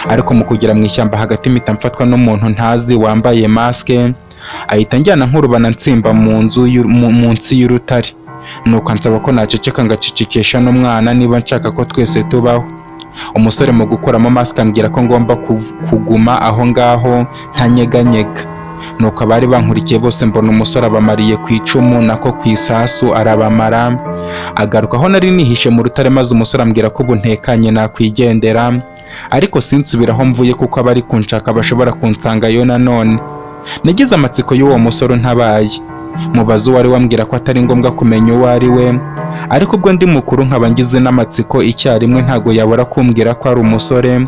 Ariko mu kugera mu ishyamba hagati mpita mfatwa n'umuntu ntazi wambaye maske, ahita njyana nkurubana nsimba mu nzu munsi y'urutare. Nuko ansaba ko naceceka ngacecekesha n'umwana niba nshaka ko twese tubaho. Umusore mu gukuramo maske ambwira ko ngomba kuguma aho ngaho ntanyeganyega. Nuko abari bankurikiye bose mbona umusore abamariye ku icumu nako ku isasu arabamara, agaruka aho nari nihishe mu rutare, maze umusore ambwira ko ubu ntekanye nakwigendera, ariko sinsubira aho mvuye kuko abari kunshaka bashobora kunsangayo nanone. Nagize amatsiko y'uwo musore ntabaye, mubaza uwo ari we ambwira ko atari ngombwa kumenya uwo ari we, ariko ubwo ndi mukuru nkaba ngize n'amatsiko icyarimwe, ntago yabura kumbwira ko ari umusore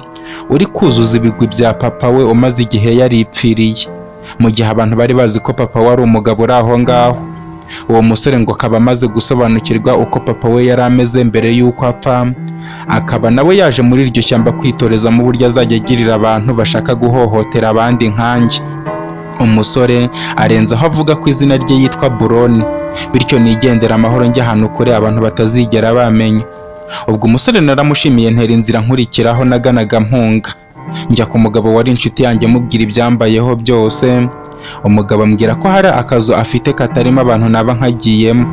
uri kuzuza ibigwi bya papa we umaze igihe yaripfiriye, mu gihe abantu bari bazi ko papa we ari umugabo uri aho ngaho. Uwo musore ngo akaba amaze gusobanukirwa uko papa we yari ameze mbere y'uko apfa, akaba nawe yaje muri iryo shyamba kwitoreza mu buryo azajya agirira abantu bashaka guhohotera abandi nkanjye. Umusore arenzaho avuga ko izina rye yitwa Buroni, bityo nigendera amahoro njya ahantu kure abantu batazigera bamenya. Ubwo umusore naramushimiye ntera inzira nkurikiraho naganaga mpunga, njya ku mugabo wari inshuti yanjye mubwira ibyambayeho byose. Umugabo ambwira ko hari akazu afite katarimo abantu naba nkagiyemo,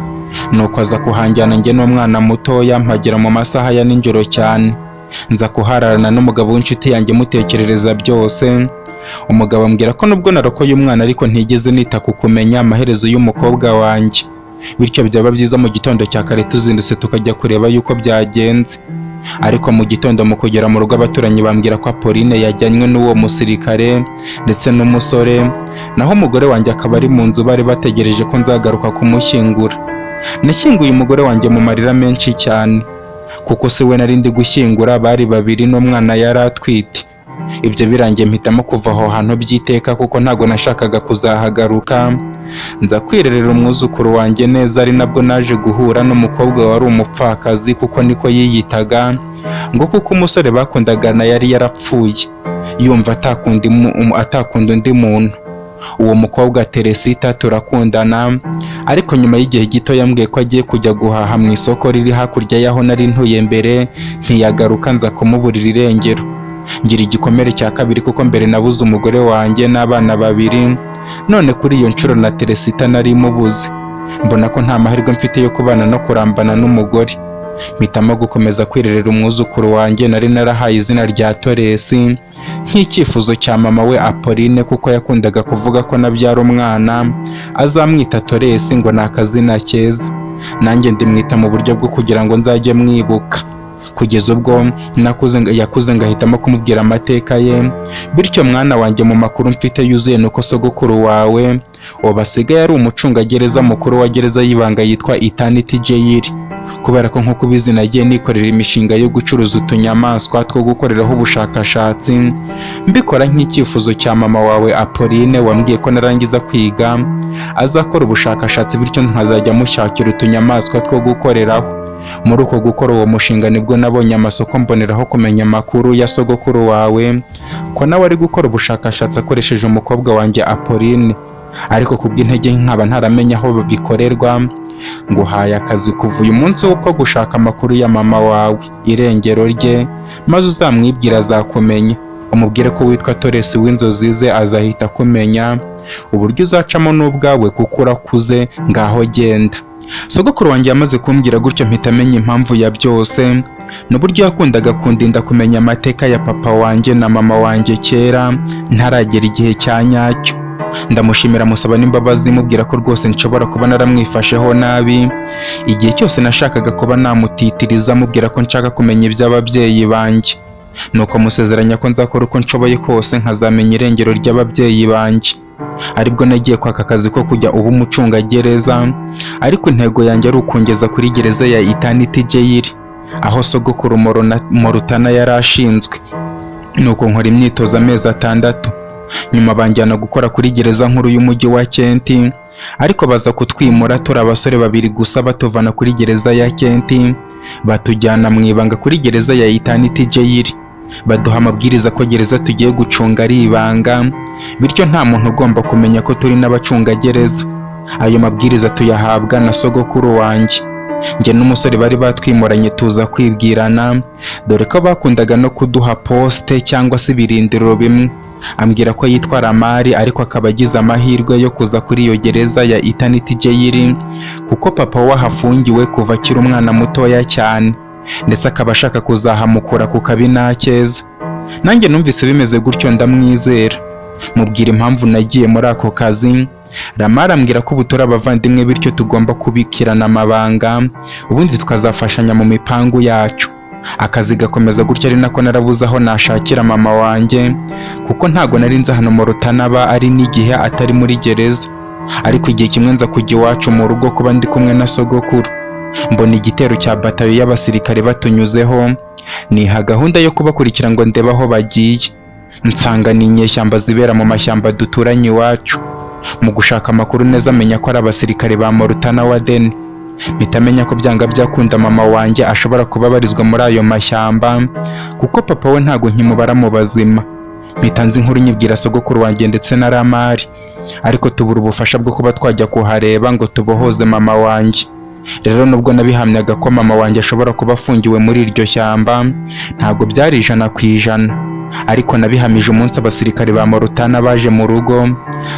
nuko aza kuhanjyana njye n'umwana mutoya, mpagera mu masaha ya nijoro cyane. Nza kuhararana n'umugabo w'inshuti yanjye mutekerereza byose. Umugabo ambwira ko nubwo narokoye umwana ariko ntigeze nita ku kumenya amaherezo y'umukobwa wanjye, bityo byaba byiza mu gitondo cya kare tuzindutse tukajya kureba yuko byagenze. Ariko mu gitondo mu kugera mu rugo abaturanyi bambwira ko Apolline yajyanywe n'uwo musirikare ndetse n'umusore, naho umugore wanjye akaba ari mu nzu bari bategereje ko nzagaruka kumushyingura. Nashyinguye umugore wanjye mu marira menshi cyane, kuko se we nari ndi gushyingura bari babiri n'umwana yari atwite. Ibyo birangiye mpitamo kuva aho hantu by'iteka kuko ntago nashakaga kuzahagaruka. Nza kwirerera umwuzukuru wanjye neza, ari nabwo naje guhura n'umukobwa wari umupfakazi kuko niko yiyitaga, ngo kuko umusore bakundagana yari yarapfuye yumva atakunda undi muntu. Uwo mukobwa Teresita turakundana, ariko nyuma y'igihe gito yambwiye ko agiye kujya guhaha mu isoko riri hakurya y'aho nari ntuye mbere, ntiyagaruka. Nza kumuburira irengero, ngira igikomere cya kabiri kuko mbere nabuze umugore wanjye n'abana babiri, none kuri iyo nshuro na Teresita nari mubuze. Mbona ko nta mahirwe mfite yo kubana no kurambana n'umugore, mpitamo gukomeza kwirerera umwuzukuru wanjye nari narahaye izina rya Toresi nk'icyifuzo cya mama we Apolline, kuko yakundaga kuvuga ko nabyara umwana azamwita Toresi ngo ni akazina keza. nanjye ndimwita mu buryo bwo kugira ngo nzajye mwibuka, kugeza ubwo yakuze ngahitamo kumubwira amateka ye. Bityo mwana wanjye, mu makuru mfite yuzuye nuko sogokuru wawe ubu asigaye ari umucungagereza mukuru wa gereza y'ibanga yitwa Eternity Jail, kubera ko nk'uko ubizi nagiye nikorera imishinga yo gucuruza utunyamaswa two gukoreraho ubushakashatsi, mbikora nk'icyifuzo cya mama wawe Apolline wambwiye ko narangiza kwiga azakora ubushakashatsi, bityo nkazajya mushakira utunyamaswa two gukoreraho. Muri uko gukora uwo mushinga nibwo nabonye amasoko mboneraho kumenya amakuru ya sogokuru wawe ko nawe ari gukora ubushakashatsi akoresheje umukobwa wanjye Apolline, ariko kubw'intege nkaba ntaramenya aho bikorerwa. Nguhaye akazi kuva uyu munsi wo gushaka amakuru ya mama wawe, irengero rye, maze uzamwibwira azakumenya, umubwire ko witwa Toresi w'inzozi ze, azahita akumenya. Uburyo uzacamo n'ubwawe kuko urakuze, ngaho genda. Sogokuru wanjye yamaze kumbwira gutyo mpita amenya impamvu ya byose, n'uburyo yakundaga kundinda kumenya amateka ya papa wanjye na mama wanjye kera ntaragera igihe cya nyacyo. Ndamushimira, musaba n'imbabazi, mubwira ko rwose nshobora kuba naramwifasheho nabi igihe cyose nashakaga kuba namutitiriza, mubwira ko nshaka kumenya iby'ababyeyi banjye. Nuko musezeranya ko nzakora uko nshoboye kose nkazamenya irengero ry'ababyeyi banjye. Aribwo nagiye kwaka akazi ko kujya uba umucungagereza, ariko intego yanjye ari ukungeza kuri gereza ya Eternity Jail aho sogokuru Morutana yari ashinzwe. Nuko nkora imyitozo amezi 6, nyuma banjyana gukora kuri gereza nkuru y'umujyi wa Kent, ariko baza kutwimura turi abasore 2 gusa, batuvana kuri gereza ya Kent batujyana mu ibanga kuri gereza ya Eternity Jail. Baduha amabwiriza ko gereza tugiye gucunga ari ibanga, bityo nta muntu ugomba kumenya ko turi n'abacungagereza. Ayo mabwiriza tuyahabwa na sogokuru wanjye. Njye n'umusore bari batwimuranye tuza kwibwirana, dore ko bakundaga no kuduha poste cyangwa se ibirindiro bimwe. Ambwira ko yitwa Ramari, ariko akaba agize amahirwe yo kuza kuri iyo gereza ya Eternity Jail kuko papa we ahafungiwe kuva akiri umwana mutoya cyane, ndetse akaba ashaka kuzahamukura ku kabi n'akeza. Nanjye numvise bimeze gutyo ndamwizera, mubwira impamvu nagiye muri ako kazi. Ramari ambwira ko ubu turi abavandimwe, bityo tugomba kubikirana amabanga, ubundi tukazafashanya mu mipangu yacu. Akazi gakomeza gutya, ari nako narabuze aho nashakira mama wanjye, kuko ntago nari nzi hano Morutana aba ari n'igihe atari muri gereza. Ariko igihe kimwe nza kujya iwacu mu rugo kuba ndi kumwe na sogokuru, mbona igitero cya batayo y'abasirikare batunyuzeho, niha gahunda yo kubakurikira ngo ndebe aho bagiye. Nsanga ni inyeshyamba zibera mu mashyamba duturanye iwacu. Mu gushaka amakuru neza amenya ko ari abasirikare ba Morutana Warden, mpita amenya ko byanga byakunda mama wanjye ashobora kuba abarizwa muri ayo mashyamba, kuko papa we ntago nkimubara mu bazima. Mpita nzi inkuru nyibwira sogokuru wanjye ndetse na Ramari, ariko tubura ubufasha bwo kuba twajya kuhareba ngo tubohoze mama wanjye. Rero nubwo nabihamyaga ko mama wanjye ashobora kuba afungiwe muri iryo shyamba, ntago byari 100%, ariko nabihamije umunsi abasirikare ba Morutana baje mu rugo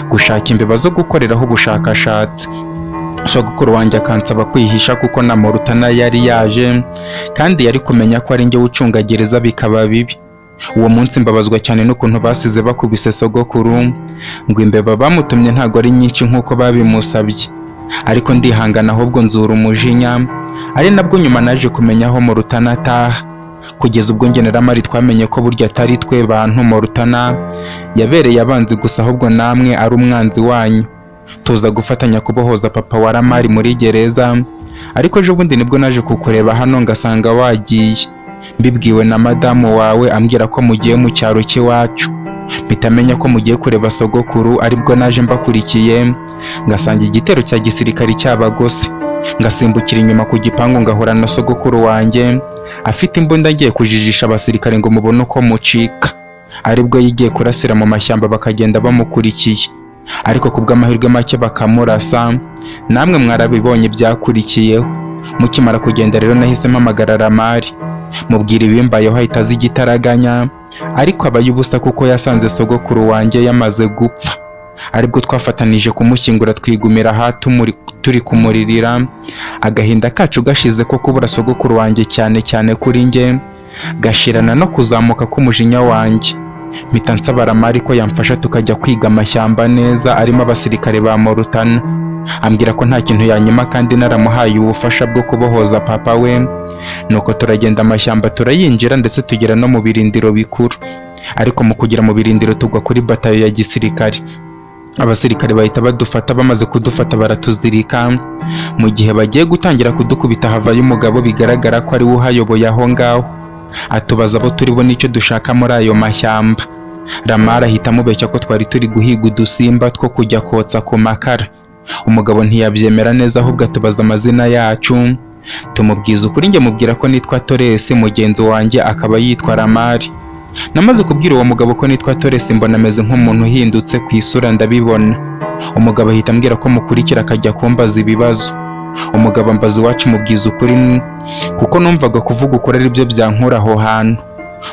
gushaka imbeba zo gukoreraho ubushakashatsi. Sogokuru wanjye akansaba kwihisha kuko na Morutana yari yaje, kandi yari kumenya ko ari njye ucungagereza bikaba bibi. Uwo munsi mbabazwa cyane n'ukuntu basize bakubise sogokuru, ngo imbeba bamutumye ntago ari nyinshi nk'uko babimusabye, ariko ndihangana ahubwo nzura umujinya. Ari nabwo nyuma naje kumenya aho Morutana ataha, kugeza ubwo njye na Ramari twamenye ko burya atari twe bantu Morutana yabereye abanzi gusa, ahubwo namwe ari umwanzi wanyu. Tuza gufatanya kubohoza papa wa Ramari muri gereza, ariko ejo bundi nibwo naje kukureba hano ngasanga wagiye, mbibwiwe na madamu wawe ambwira ko mugiye mu cyaro cy'iwacu. Mpita menya ko mugiye kureba sogokuru, aribwo naje mbakurikiye ngasanga igitero cya gisirikari cyabagose. Ngasimbukira inyuma ku gipangu ngahura na sogokuru wanjye afite imbunda agiye kujijisha abasirikare ngo mubone uko mucika, aribwo yigiye kurasira mu mashyamba bakagenda bamukurikiye, ariko kubw'amahirwe make bakamurasa. Namwe mwarabibonye byakurikiyeho. Mukimara kugenda rero nahise mpamagara Ramari, mubwira ibimbayeho ahita azi igitaraganya, ariko abaye ubusa kuko yasanze sogokuru wanjye yamaze gupfa. Aribwo twafatanije kumushyingura twigumira turi kumuririra, agahinda kacu gashize ko kubura sogokuru wanjye cyane cyane kuri njye, gashirana no kuzamuka k'umujinya wanjye. mpita nsaba Lamari ko yamfasha tukajya kwiga amashyamba neza arimo abasirikare ba Morutanna. Ambwira ko nta kintu yanyuma kandi naramuhaye ubufasha bwo kubohoza papa we. Nuko turagenda amashyamba turayinjira ndetse tugera no mu birindiro bikuru. Ariko mu kugera mu birindiro tugwa kuri batayo ya gisirikare. Abasirikare bahita badufata, bamaze kudufata baratuzirika. Mu gihe bagiye gutangira kudukubita havayo umugabo bigaragara ko ari we uhayoboye aho ngaho. Atubaza abo turi bo n'icyo dushaka muri ayo mashyamba. Lamari ahita amubeshya ko twari turi guhiga udusimba two kujya kotsa ku makara. Umugabo ntiyabyemera neza ahubwo atubaza amazina yacu. Tumubwiza ukuri, njye mubwira ko nitwa Torres, mugenzi wanjye akaba yitwa Lamari. Namaze kubwira uwo mugabo ko nitwa Torres mbona ameze nk'umuntu uhindutse ku isura ndabibona. Umugabo ahita ambwira ko mukurikira akajya kumbaza ibibazo. Umugabo ambaza iwacu, mubwiza ukuri kuko numvaga kuvuga ukuri ari byo byankura aho hantu.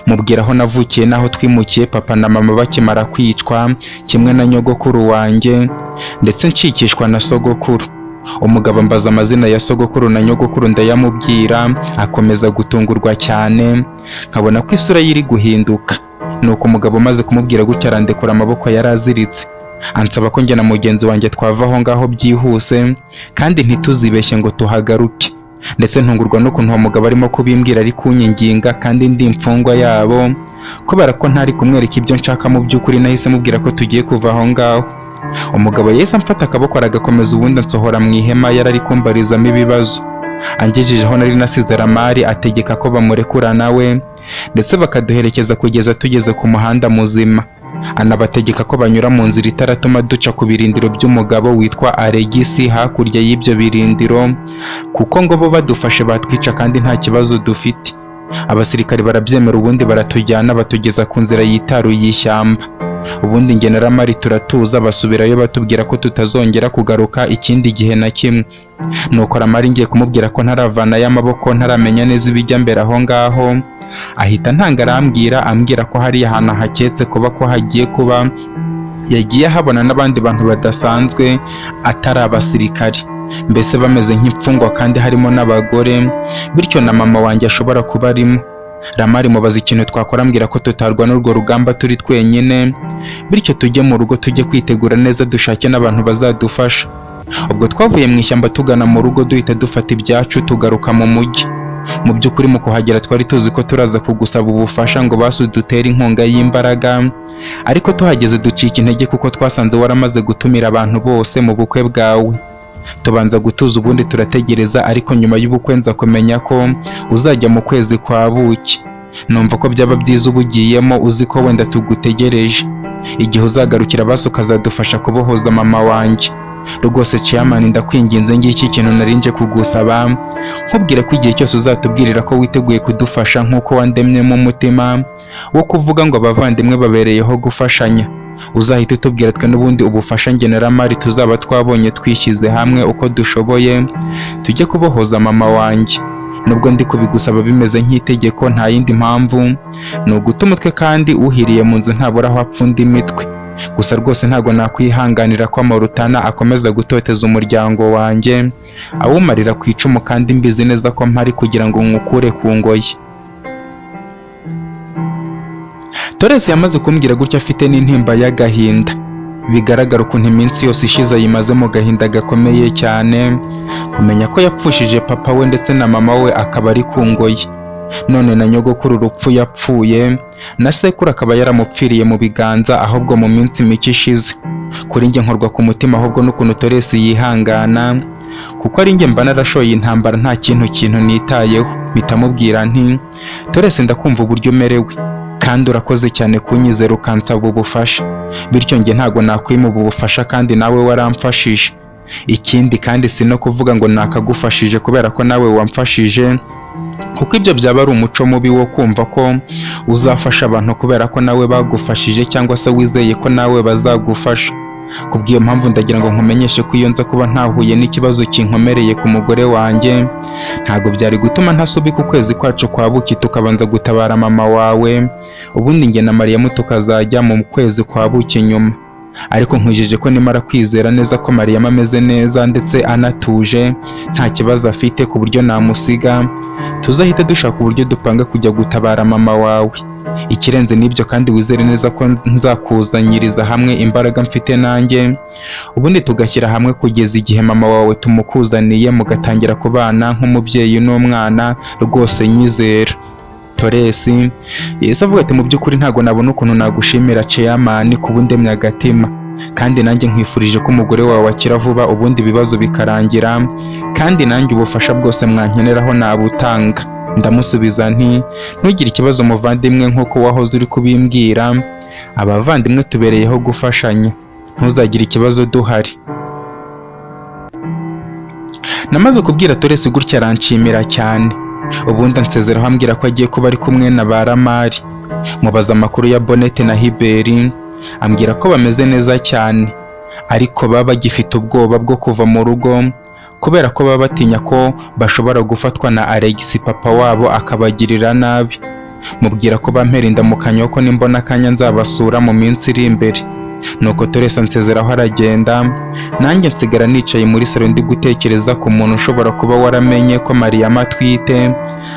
Mubwira aho navukiye n'aho twimukiye papa na mama bakimara kwicwa, kimwe na nyogokuru wanjye ndetse nshikishwa na sogokuru. Umugabo ambaza amazina ya sogokuru na nyogokuru ndayamubwira, akomeza gutungurwa cyane, nkabona ko isura ye iri guhinduka. Nuko umugabo umaze kumubwira gutya arandekura amaboko yari aziritse, ansaba ko njye na mugenzi wanjye twava aho ngaho byihuse kandi ntituzibeshye ngo tuhagaruke. Ndetse ntungurwa n'ukuntu uwo mugabo arimo kubimbwira ari kunyinginga kandi ndi imfungwa yabo. Kubera ko ntari kumwereka ibyo nshaka mu by'ukuri, nahise mubwira ko tugiye kuva aho ngaho. Umugabo yahise amfata akaboko aragakomeza, ubundi ansohora mu ihema yari ari kumbarizamo ibibazo. Angejeje aho nari nasize Lamari ategeka ko bamurekura nawe ndetse bakaduherekeza kugeza tugeze ku muhanda muzima. Anabategeka ko banyura mu nzira itaratuma duca ku birindiro by'umugabo witwa Alegisi hakurya y'ibyo birindiro, kuko ngo bo badufashe batwica kandi nta kibazo dufite. Abasirikare barabyemera, ubundi baratujyana batugeza ku nzira yitaruye ishyamba. Ubundi njye na Lamari turatuza, basubirayo batubwira ko tutazongera kugaruka ikindi gihe na kimwe. Nuko Lamari ngiye kumubwira ko ntaravanayo amaboko, ntaramenya neza ibijya mbere aho ngaho, ahita ntanga ambwira ko hari ahantu haketse kuba ko hagiye kuba yagiye habona n'abandi bantu badasanzwe atari abasirikari, mbese bameze nk'imfungwa kandi harimo n'abagore, bityo na mama wanjye ashobora kuba arimo. Lamari mubaza ikintu twakora, ambwira ko tutarwana urwo rugamba turi twenyine, bityo tujye mu rugo tujye kwitegura neza dushake n'abantu bazadufasha. Ubwo twavuye mu ishyamba tugana mu rugo, duhita dufata ibyacu tugaruka mu mujyi. Mu by'ukuri mu kuhagera twari tuzi ko turaza kugusaba ubufasha ngo dutere inkunga y'imbaraga, ariko tuhageze ducika intege kuko twasanze waramaze gutumira abantu bose mu bukwe bwawe. Tubanza gutuza, ubundi turategereza, ariko nyuma y'ubukwe nza kumenya ko uzajya mu kwezi kwa buki. Numva ko byaba byiza ubugiyemo uzi ko wenda tugutegereje. Igihe uzagarukira basi ukazadufasha kubohoza mama wanjye. Rwose Chairman, ndakwinginze ngiki ikintu narinje kugusaba, nkubwira ko igihe cyose uzatubwirira ko witeguye kudufasha nk'uko wandemyemo umutima wo kuvuga ngo abavandimwe babereyeho gufashanya, uzahita utubwira twe n'ubundi ubufasha njye na Lamari tuzaba twabonye twishyize hamwe uko dushoboye tujye kubohoza mama wanjye. Nubwo ndi kubigusaba bimeze nk'itegeko, nta yindi mpamvu, ni uguta umutwe kandi uhiriye mu nzu ntabura aho apfunda imitwe. Gusa rwose ntabwo nakwihanganira ko Morutanna akomeza gutoteza umuryango wanjye, awumarira ku icumu kandi mbizi neza ko mpari kugira ngo nkukure ku ngoyi. Torres yamaze kumbwira gutya afite n'intimba y'agahinda. Bigaragara ukuntu iminsi yose ishize ayimaze mu gahinda gakomeye cyane, kumenya ko yapfushije papa we ndetse na mama we akaba ari ku ngoyi. None na nyogokuru urupfu yapfuye, na sekuru akaba yaramupfiriye mu biganza ahubwo mu minsi mike ishize. Kuri njye nkorwa ku mutima ahubwo n'ukuntu Torres yihangana, kuko ari njye mba narashoye intambara nta kintu nitayeho. Mpita mubwira nti, Torres ndakumva uburyo umerewe kandi urakoze cyane kunyizera ukansaba ubufasha, bityo njye ntago nakwima ubu bufasha kandi nawe waramfashije. Ikindi kandi si no kuvuga ngo nakagufashije kubera ko nawe wamfashije, kuko ibyo byaba ari umuco mubi wo kumva ko uzafasha abantu kubera ko nawe bagufashije cyangwa se wizeye ko nawe bazagufasha. Kubw'iyo mpamvu ndagira ngo nkumenyeshe ko iyo nza kuba ntahuye n'ikibazo kinkomereye ku mugore wanjye, ntago byari gutuma ntasubika ukwezi kwacu kwa buki tukabanza gutabara mama wawe, ubundi njye na Mariyamu tukazajya mu kwezi kwa buki nyuma. Ariko nkwijeje ko nimara kwizera neza ko Mariyamu ameze neza ndetse anatuje nta kibazo afite ku buryo namusiga, tuzahita dushaka uburyo dupanga kujya gutabara mama wawe. ikirenze n'ibyo kandi wizere neza ko nzakuzanyiriza hamwe imbaraga mfite nanjye, ubundi tugashyira hamwe kugeza igihe mama wawe tumukuzaniye mugatangira kubana nk'umubyeyi n'umwana, rwose nyizera. Toresi yahise avuga ati mu by'ukuri ntabwo nabona ukuntu nagushimira chairman kuba undemye agatima, kandi nanjye nkwifurije ko umugore wawe akira vuba ubundi ibibazo bikarangira, kandi nanjye ubufasha bwose mwankeneraho nabutanga. Ndamusubiza nti ntugire ikibazo muvandimwe, nk'uko wahoze uri kubimbwira, abavandimwe tubereyeho gufashanya, ntuzagire ikibazo duhari. Namaze kubwira Toresi gutya aranshimira cyane, ubundi ansezeraho ambwira ko agiye kuba ari kumwe na ba Ramari. Mubaza amakuru ya Bonete na Hiberi, ambwira ko bameze neza cyane, ariko baba bagifite ubwoba bwo kuva mu rugo kubera ko baba batinya ko bashobora gufatwa na Alex papa wabo akabagirira nabi. Mubwira ko bampera indamukanyo ko nimbona akanya nzabasura mu minsi iri imbere. Nuko Toresi ansezeraho aragenda, nanjye nsigara nicaye muri salo ndi gutekereza ku muntu ushobora kuba waramenye ko Mariyama atwite,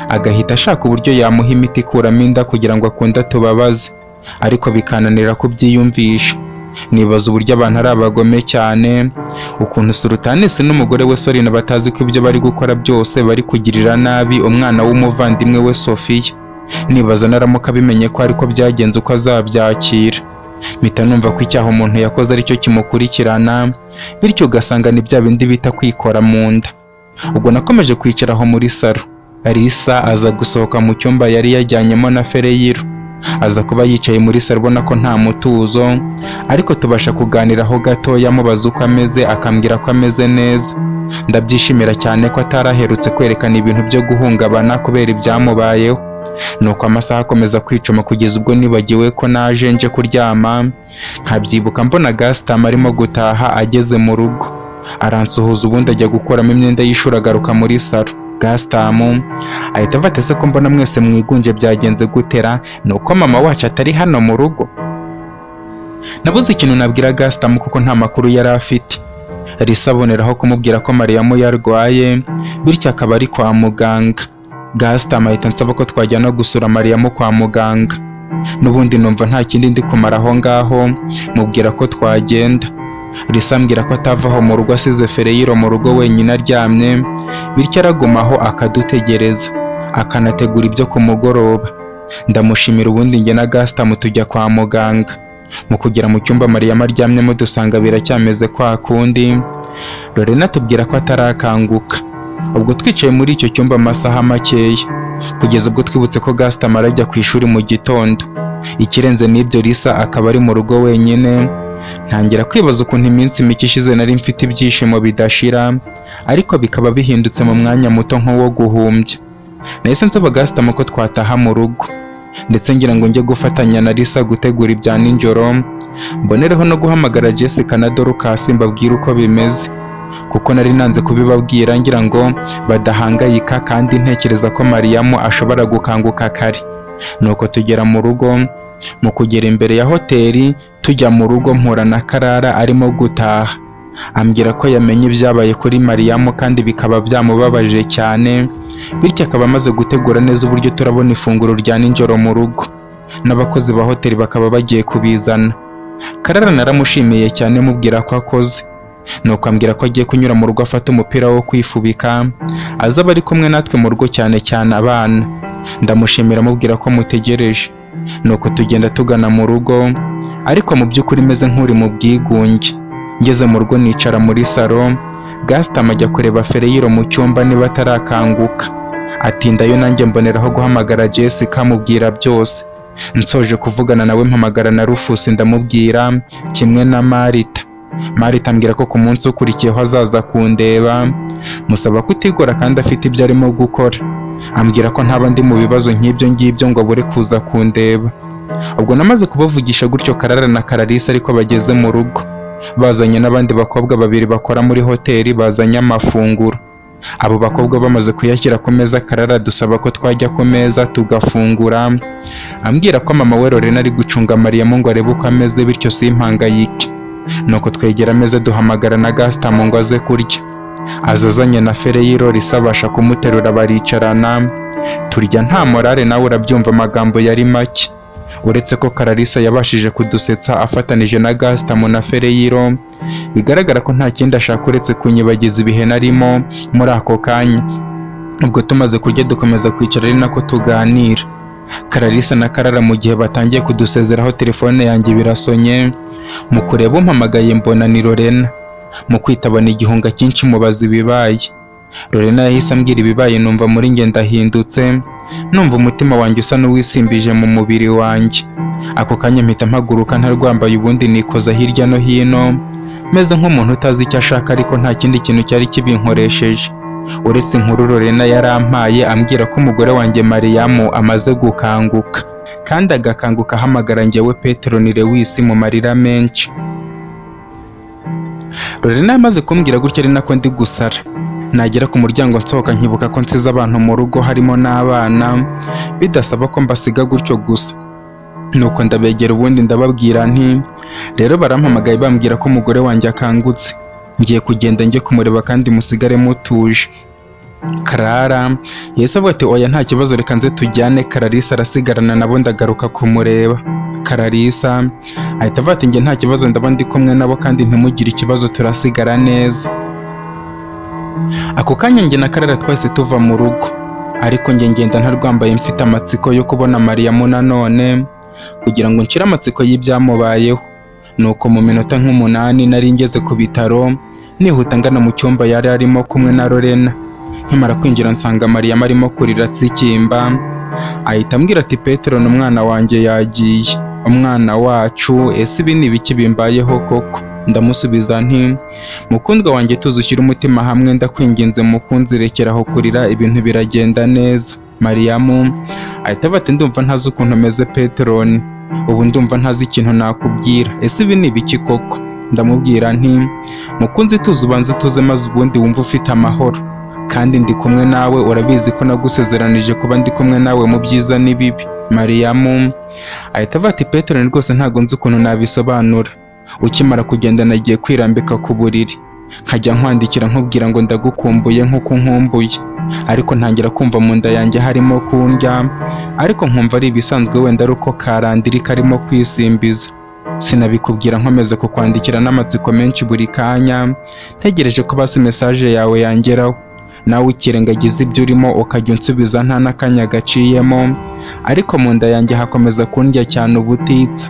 agahita ashaka uburyo yamuha imiti ikuramo inda kugira ngo akunde atubabaze, ariko bikananira kubyiyumvisha. Nibaza uburyo abantu ari abagome cyane, ukuntu Surutanisi n'umugore we Sorina batazi ko ibyo bari gukora byose bari kugirira nabi umwana w'umuvandimwe we Sofiya. Nibaza naramuka bimenye ko ariko byagenze uko azabyakira. Mpita numva ko icyaha umuntu yakoze aricyo kimukurikirana, bityo ugasanga ni bya bindi bita kwikora mu nda. Ubwo nakomeje kwicara aho muri salo. Lisa aza gusohoka mu cyumba yari yajyanyemo na Fereyiro, aza kuba yicaye muri salo ubona ko nta mutuzo, ariko tubasha kuganiraho gatoya mubaza uko ameze, akambwira ko ameze neza. Ndabyishimira cyane ko ataraherutse kwerekana ibintu byo guhungabana kubera ibyamubayeho. Nuko amasaha akomeza kwicuma kugeza ubwo nibagiwe ko naje nje kuryama, nkabyibuka mbona Gastam arimo gutaha ageze mu rugo. Aransuhuza ubundi ajya gukuramo imyenda y'ishuri agaruka muri salo. Gastam ahita afata se ko mbona mwese mwigunje byagenze gutera, nuko mama wacu atari hano mu rugo. Nabuze ikintu nabwira Gastam kuko nta makuru yari afite. Lisa aboneraho kumubwira ko Mariyamu yarwaye, bityo akaba ari kwa muganga. Gastam ahita ansaba ko twajyana gusura Mariyamu kwa muganga. N'ubundi numva nta kindi ndi kumara aho ngaho, mubwira ko twagenda. Lisa ambwira ko atavaho mu rugo asize Fereyiro mu rugo wenyine aryamye, bityo aragumaho akadutegereza, akanategura ibyo ku mugoroba. Ndamushimira ubundi njye na Gastam tujya kwa muganga. Mu kugera mu cyumba Mariyamu aryamyemo dusanga biracyameze kwa kundi. Lorena atubwira ko atarakanguka. Ubwo twicaye muri icyo cyumba amasaha makeya, kugeza ubwo twibutse ko Gastam arajya ku ishuri mu gitondo. Ikirenze n'ibyo Lisa akaba ari mu rugo wenyine. Ntangira kwibaza ukuntu iminsi mike ishize nari mfite ibyishimo bidashira, ariko bikaba bihindutse mu mwanya muto nk'uwo guhumbya. Nahise nsaba Gastam ko twataha mu rugo, ndetse ngira ngo njye gufatanya na Lisa gutegura ibya nijoro, mbonereho no guhamagara Jessica na Dorcas mbabwira uko bimeze, kuko nari nanze kubibabwira ngira ngo badahangayika, kandi ntekereza ko Mariyamu ashobora gukanguka kare. Nuko tugera mu rugo. Mu kugera imbere ya hoteli tujya mu rugo mpura na Karara arimo gutaha. Ambwira ko yamenye ibyabaye kuri Mariyamu kandi bikaba byamubabaje cyane, bityo akaba amaze gutegura neza uburyo turabona ifunguro rya nijoro mu rugo, n'abakozi ba hoteli bakaba bagiye kubizana. Karara naramushimiye cyane mubwira ko akoze. Nuko ambwira ko agiye kunyura mu rugo afata umupira wo kwifubika, azaba ari kumwe natwe mu rugo cyane cyane abana. Ndamushimira mubwira ko mutegereje. Nuko tugenda tugana mu rugo, ariko mu by'ukuri meze nk'uri mu bwigunge. Ngeze mu rugo nicara muri salo. Gastam ajya kureba Fereyiro mu cyumba niba atarakanguka. Atindayo nanjye mboneraho guhamagara Jessica mubwira byose. Nsoje kuvugana nawe mpamagara na Rufus ndamubwira, kimwe na Marita. Marita ambwira ko ku munsi ukurikiyeho azaza kundeba, musaba kutigora kandi afite ibyo arimo gukora. Ambwira ko ntaba ndi mu bibazo nk'ibyo ngibyo ngo abure kuza kundeba. Ubwo namaze kubavugisha gutyo Karara na Kararisa ariko bageze mu rugo, bazanye n'abandi bakobwa babiri bakora muri hoteli bazanye amafunguro. Abo bakobwa bamaze kuyashyira ku meza, Karara dusaba ko twajya ku meza tugafungura. Ambwira ko mama we Lorena ari gucunga Mariyamu ngo arebe uko ameze, bityo simpangayike. Nuko twegera ameza duhamagara na Gastam ngo aze kurya. Azazanye na Fereyiro, Lisa abasha kumuterura baricarana. Turya nta morale, nawe urabyumva amagambo yari make. uretse ko Clarisse yabashije kudusetsa afatanije na Gaston na Fereyiro, bigaragara ko nta kindi ashaka uretse kunyibagiza ibihe narimo muri ako kanya. Ubwo tumaze kurya dukomeza kwicara ari nako tuganira. Clarisse na Karara mu gihe batangiye kudusezeraho telefone yanjye birasonye, mu kureba umpamagaye mbona ni Lorena. Mu kwitabana igihunga cyinshi mubaza ibibaye. Lorena yahise ambwira ibibaye, numva muri njye ndahindutse, numva umutima wanjye usa n'uwisimbije mu mubiri wanjye. Ako kanya mpita mpaguruka ntarwambaye, ubundi nikoza hirya no hino meze nk'umuntu utazi icyo ashaka, ariko nta kindi kintu cyari kibinkoresheje uretse inkuru Lorena yarampaye ambwira ko umugore wanjye Mariamu amaze gukanguka, kandi agakanguka ahamagara njyewe Peteroni Lewis mu marira menshi. Lorena yamaze kumbwira gutya ari nako ndi gusara. Nagera ku muryango nsohoka nkibuka ko nsize abantu mu rugo harimo n'abana, bidasaba ko mbasiga gutyo gusa. Nuko ndabegera ubundi ndababwira nti rero barampamagaye bambwira ko umugore wanjye akangutse, ngiye kugenda njye kumureba kandi musigare mutuje. Karara yahise avuga ati oya nta kibazo reka nze tujyane. Clarisse arasigarana nabo ndagaruka kumureba. Clarisse ahita avuga ati njye nta kibazo ndaba ndi kumwe nabo kandi ntimugire ikibazo turasigara neza. Ako kanya njye na Karara twahise tuva mu rugo, ariko njye ngenda ntarwambaye mfite amatsiko yo kubona Mariamu nanone kugira ngo nshire amatsiko y'ibyamubayeho. Nuko mu minota nk'umunani nari ngeze ku bitaro, nihuta ngana mu cyumba yari arimo kumwe na Lorena. Nkimara kwinjira nsanga Mariamu arimo kurira atsikimba, ahita ambwira ati Peteroni umwana wanjye yagiye. Umwana wacu, ese ibi ni ibiki bimbayeho koko? Ndamusubiza nti mukundwa wanjye tuzi ushyira umutima hamwe, ndakwinginze mukunzi rekeraho kurira, ibintu biragenda neza. Mariamu ahita avuga ati ndumva ntazi ukuntu meze Peteroni, ubu ndumva ntazi ikintu nakubwira, ese ibi ni ibiki koko? Ndamubwira nti mukunzi tuzi ubanza utuze maze ubundi wumva ufite amahoro, kandi ndi kumwe nawe, urabizi ko nagusezeranije kuba ndi kumwe nawe mu byiza n'ibibi. Mariamu ahita avuga ati Peteroni rwose ntago nzi ukuntu nabisobanura, ukimara kugenda nagiye kwirambika ku buriri, nkajya nkwandikira nkubwira ngo ndagukumbuye nk'uko nkumbuye, ariko ntangira kumva mu nda yanjye harimo kundya, ariko nkumva ari ibisanzwe wenda ari uko karandiri karimo kwisimbiza. Sinabikubwira nkomeze kukwandikira n'amatsiko menshi buri kanya, ntegereje ko basi message yawe yangeraho, nawe ukirengagiza ibyo urimo ukajya unsubiza nta n'akanya gaciyemo, ariko mu nda yanjye hakomeza kundya cyane ubutitsa,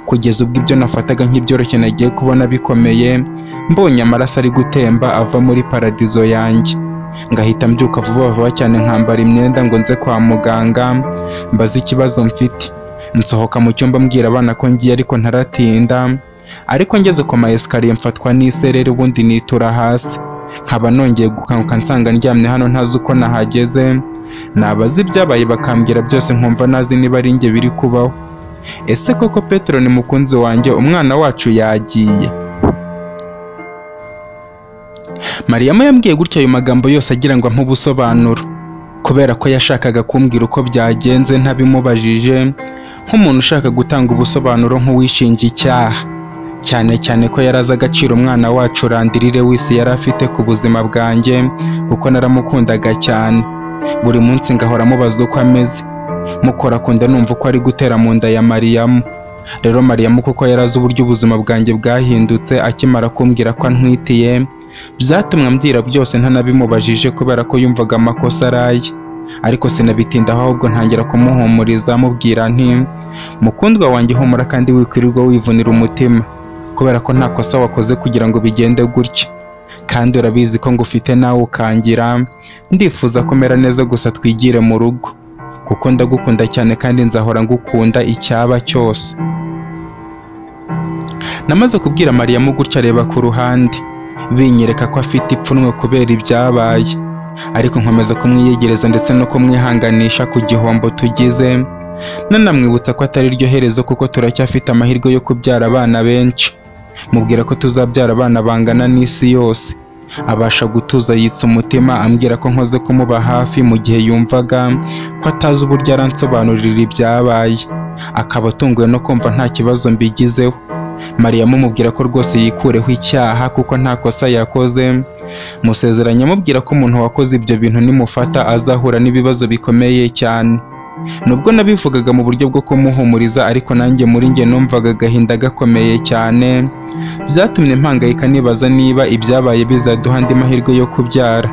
kugeza ubwo ibyo nafataga nk'ibyoroshye nagiye kubona bikomeye, mbonye amaraso ari gutemba ava muri paradizo yanjye. Ngahita mbyuka vuba vuba cyane nkambara imyenda ngo nze kwa muganga mbaze ikibazo mfite. Nsohoka mu cyumba mbwira abana ko ngiye ariko ntaratinda, ariko ngeze ku ma esikariye mfatwa n'isereri ubundi nitura hasi. Nkaba nongeye gukanguka nsanga ndyamye hano ntazi uko nahageze, nabaza ibyabaye bakambwira byose nkumva nazi niba ari njye biri kubaho. Ese koko Peteroni mukunzi wanjye umwana wacu yagiye? Mariamu yambwiye gutya ayo magambo yose agira ngo ampe ubusobanuro, kubera ko yashakaga kumbwira uko byagenze ntabimubajije, nk'umuntu ushaka gutanga ubusobanuro nk'uwishinja icyaha, cyane cyane ko yarazi agaciro umwana wacu Landry Lewis yari afite ku buzima bwanjye, kuko naramukundaga cyane. Buri munsi ngahora mubaza uko ameze, mukora kunda numva uko ari gutera mu nda ya Mariamu. Rero Mariamu kuko yarazi uburyo ubuzima bwanjye bwahindutse akimara kumbwira ko antwitiye, byatumwe ambwira byose ntanabimubajije kubera ko yumvaga amakosa araye. Ariko sinabitindaho, ahubwo ntangira kumuhumuriza mubwira nti mukundwa wanjye humura kandi wikwirirwa wivunira umutima, kubera ko nta kosa wakoze kugira ngo bigende gutya, kandi urabizi ko ngufite nawe ukangira. Ndifuza kumera neza gusa twigire mu rugo, kuko ndagukunda cyane kandi nzahora ngukunda icyaba cyose. Namaze kubwira Mariamu gutya areba ku ruhande, binyereka ko afite ipfunwe kubera ibyabaye, ariko nkomeza kumwiyegereza ndetse no kumwihanganisha ku gihombo tugize, nanamwibutsa ko atari ryo herezo kuko turacyafite amahirwe yo kubyara abana benshi. Mubwira ko tuzabyara abana bangana n'isi yose. Abasha gutuza yitsa umutima ambwira ko nkoze kumuba hafi mu gihe yumvaga ko atazi uburyo aransobanurira ibyabaye, akaba atunguwe no kumva nta kibazo mbigizeho. Mariamu mubwira ko rwose yikureho icyaha kuko nta kosa yakoze, musezeranya mubwira ko umuntu wakoze ibyo bintu nimufata azahura n'ibibazo bikomeye cyane. Nubwo nabivugaga mu buryo bwo kumuhumuriza ariko nanjye muri njye numvaga agahinda gakomeye cyane, byatumye mpangayika nibaza niba ibyabaye bizaduha andi mahirwe yo kubyara.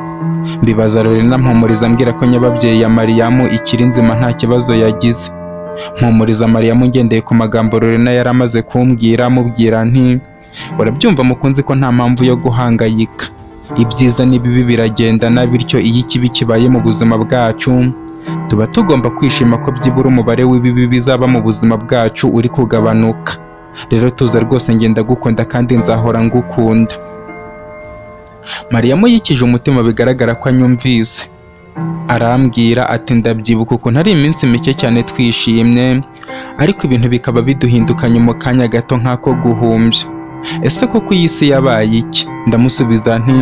Mbibaza Lorena mpumuriza ambwira ko nyababyeyi ya Mariyamu ikiri nzima nta kibazo yagize. Mpumuriza Mariyamu ngendeye ku magambo Lorena yari amaze kumbwira, mubwira nti urabyumva mukunzi ko nta mpamvu yo guhangayika, ibyiza n'ibibi biragendana, bityo iyo ikibi kibaye mu buzima bwacu tuba tugomba kwishima ko byibura umubare w'ibibi bizaba mu buzima bwacu uri kugabanuka. Rero tuza rwose ngenda gukunda kandi nzahora ngukunda. Mariyamu yikije umutima bigaragara ko anyumvise, arambwira ati ndabyibuka ukuntu ari iminsi mike cyane twishimye ariko ibintu bikaba biduhindukanye mu kanya gato nk'ako guhumbya. Ese koko iyi si yabaye iki? Ndamusubiza nti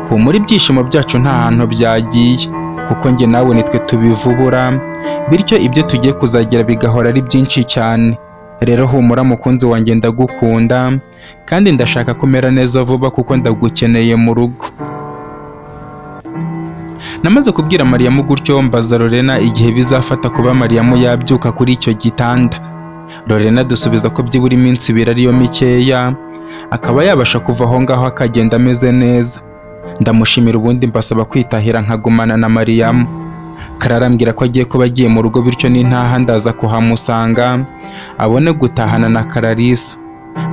humura, ibyishimo byacu nta hantu byagiye kuko njye nawe nitwe tubivubura, bityo ibyo tugiye kuzagira bigahora ari byinshi cyane. Rero humura mukunzi wanjye, ndagukunda kandi ndashaka kumera neza vuba kuko ndagukeneye mu rugo. Namaze kubwira Mariyamu gutyo mbaza Lorena igihe bizafata kuba Mariyamu yabyuka kuri icyo gitanda. Lorena dusubiza ko byibura iminsi ibiri ariyo mikeya akaba yabasha kuva aho ngaho akagenda ameze neza. Ndamushimira ubundi mbasaba kwitahira nkagumana na Mariyamu. Kararambwira ko agiye kuba agiye mu rugo, bityo nintaha ndaza kuhamusanga abone gutahana na Kararisa.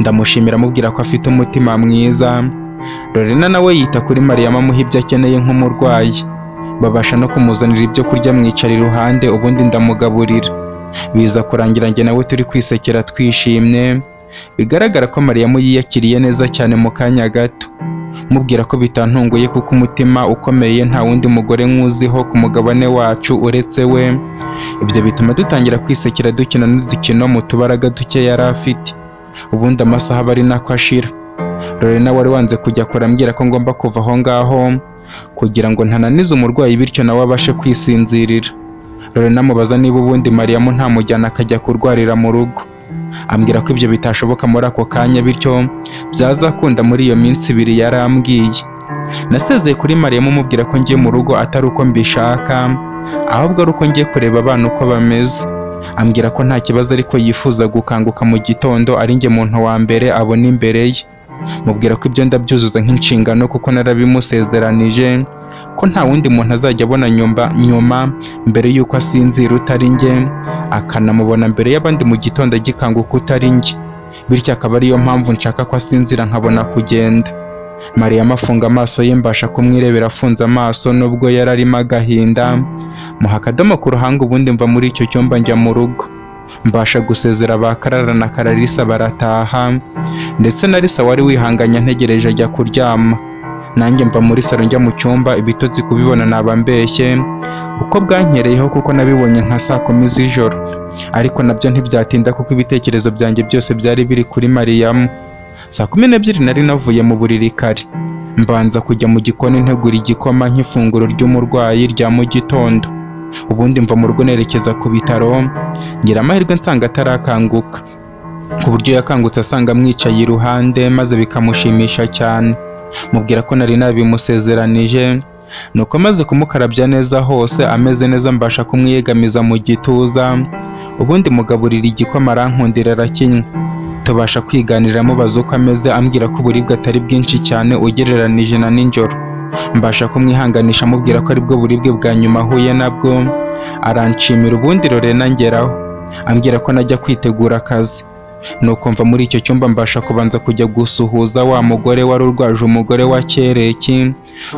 Ndamushimira mubwira ko afite umutima mwiza. Lorena nawe yita kuri Mariyamu amuha ibyo akeneye nk'umurwayi. Babasha no kumuzanira ibyo kurya mwicara iruhande ubundi ndamugaburira. Biza kurangira njye nawe turi kwisekera twishimye, bigaragara ko Mariyamu yiyakiriye neza cyane mu kanya gato. Mubwira ko bitantunguye kuko umutima ukomeye nta wundi mugore nkuziho ku mugabane wacu uretse we. Ibyo bituma dutangira kwisekera dukina n'udukino mu tubaraga duke yari afite. Ubundi amasaha aba ari nako ashira. Lorena wari wanze kujya kure ambwira ko ngomba kuva aho ngaho kugira ngo ntananize umurwayi bityo nawe abashe kwisinzirira. Lorena amubaza niba ubundi Mariyamu ntamujyana akajya kurwarira mu rugo. Ambwira ko ibyo bitashoboka muri ako kanya, bityo byazakunda muri iyo minsi ibiri yarambwiye. Nasezeye kuri Mariyamu mubwira ko ngiye mu rugo atari uko mbishaka ahubwo ari uko ngiye kureba abana uko bameze. Ambwira ko nta kibazo ariko yifuza gukanguka mu gitondo ari njye muntu wa mbere abona imbere ye. Mubwira ko ibyo ndabyuzuza nk'inshingano kuko narabimusezeranije ko nta wundi muntu azajya abona nyuma mbere y'uko asinzira utari njye, akanamubona mbere y'abandi mu gitondo agikanguka utari njye, bityo akaba ariyo mpamvu nshaka ko asinzira nkabona kugenda. Mariyamu afunga amaso ye mbasha kumwirebera afunze amaso nubwo yari arimo agahinda. Muha akadomo ku ruhanga ubundi mva muri icyo cyumba njya mu rugo. Mbasha gusezera ba Karara na Kararisa barataha, ndetse na Risa wari wihanganye ntegereje ajya kuryama. Nanjye mva muri salo njya mu cyumba, ibitotsi kubibona naba mbeshye kuko bwankereyeho kuko nabibonye nka saa 10 z'ijoro, ariko nabyo ntibyatinda kuko ibitekerezo byanjye byose byari biri kuri Mariyamu. Saa 12 nari navuye mu buriri kare, mbanza kujya mu gikoni ntegura igikoma nk'ifunguro ry'umurwayi rya mu gitondo. Ubundi mva mu rugo nerekeza ku bitaro, ngira amahirwe nsanga atarakanguka, ku buryo yakangutse asanga mwicaye iruhande maze bikamushimisha cyane. Mubwira ko nari nabimusezeranije, nuko maze kumukarabya neza hose ameze neza mbasha kumwiyegamiza mu gituza, ubundi mugaburira igikoma arankundira arakinywa. Tubasha kwiganira mubaza uko ameze, ambwira ko uburibwe atari bwinshi cyane ugereranije na nijoro. Mbasha kumwihanganisha mubwira ko aribwo buribwe bwa nyuma ahuye nabwo, aranshimira ubundi Lorena ngeraho ambwira ko najya kwitegura akazi. Nuko mva muri icyo cyumba mbasha kubanza kujya gusuhuza wa mugore wari urwaje umugore wa Kereki,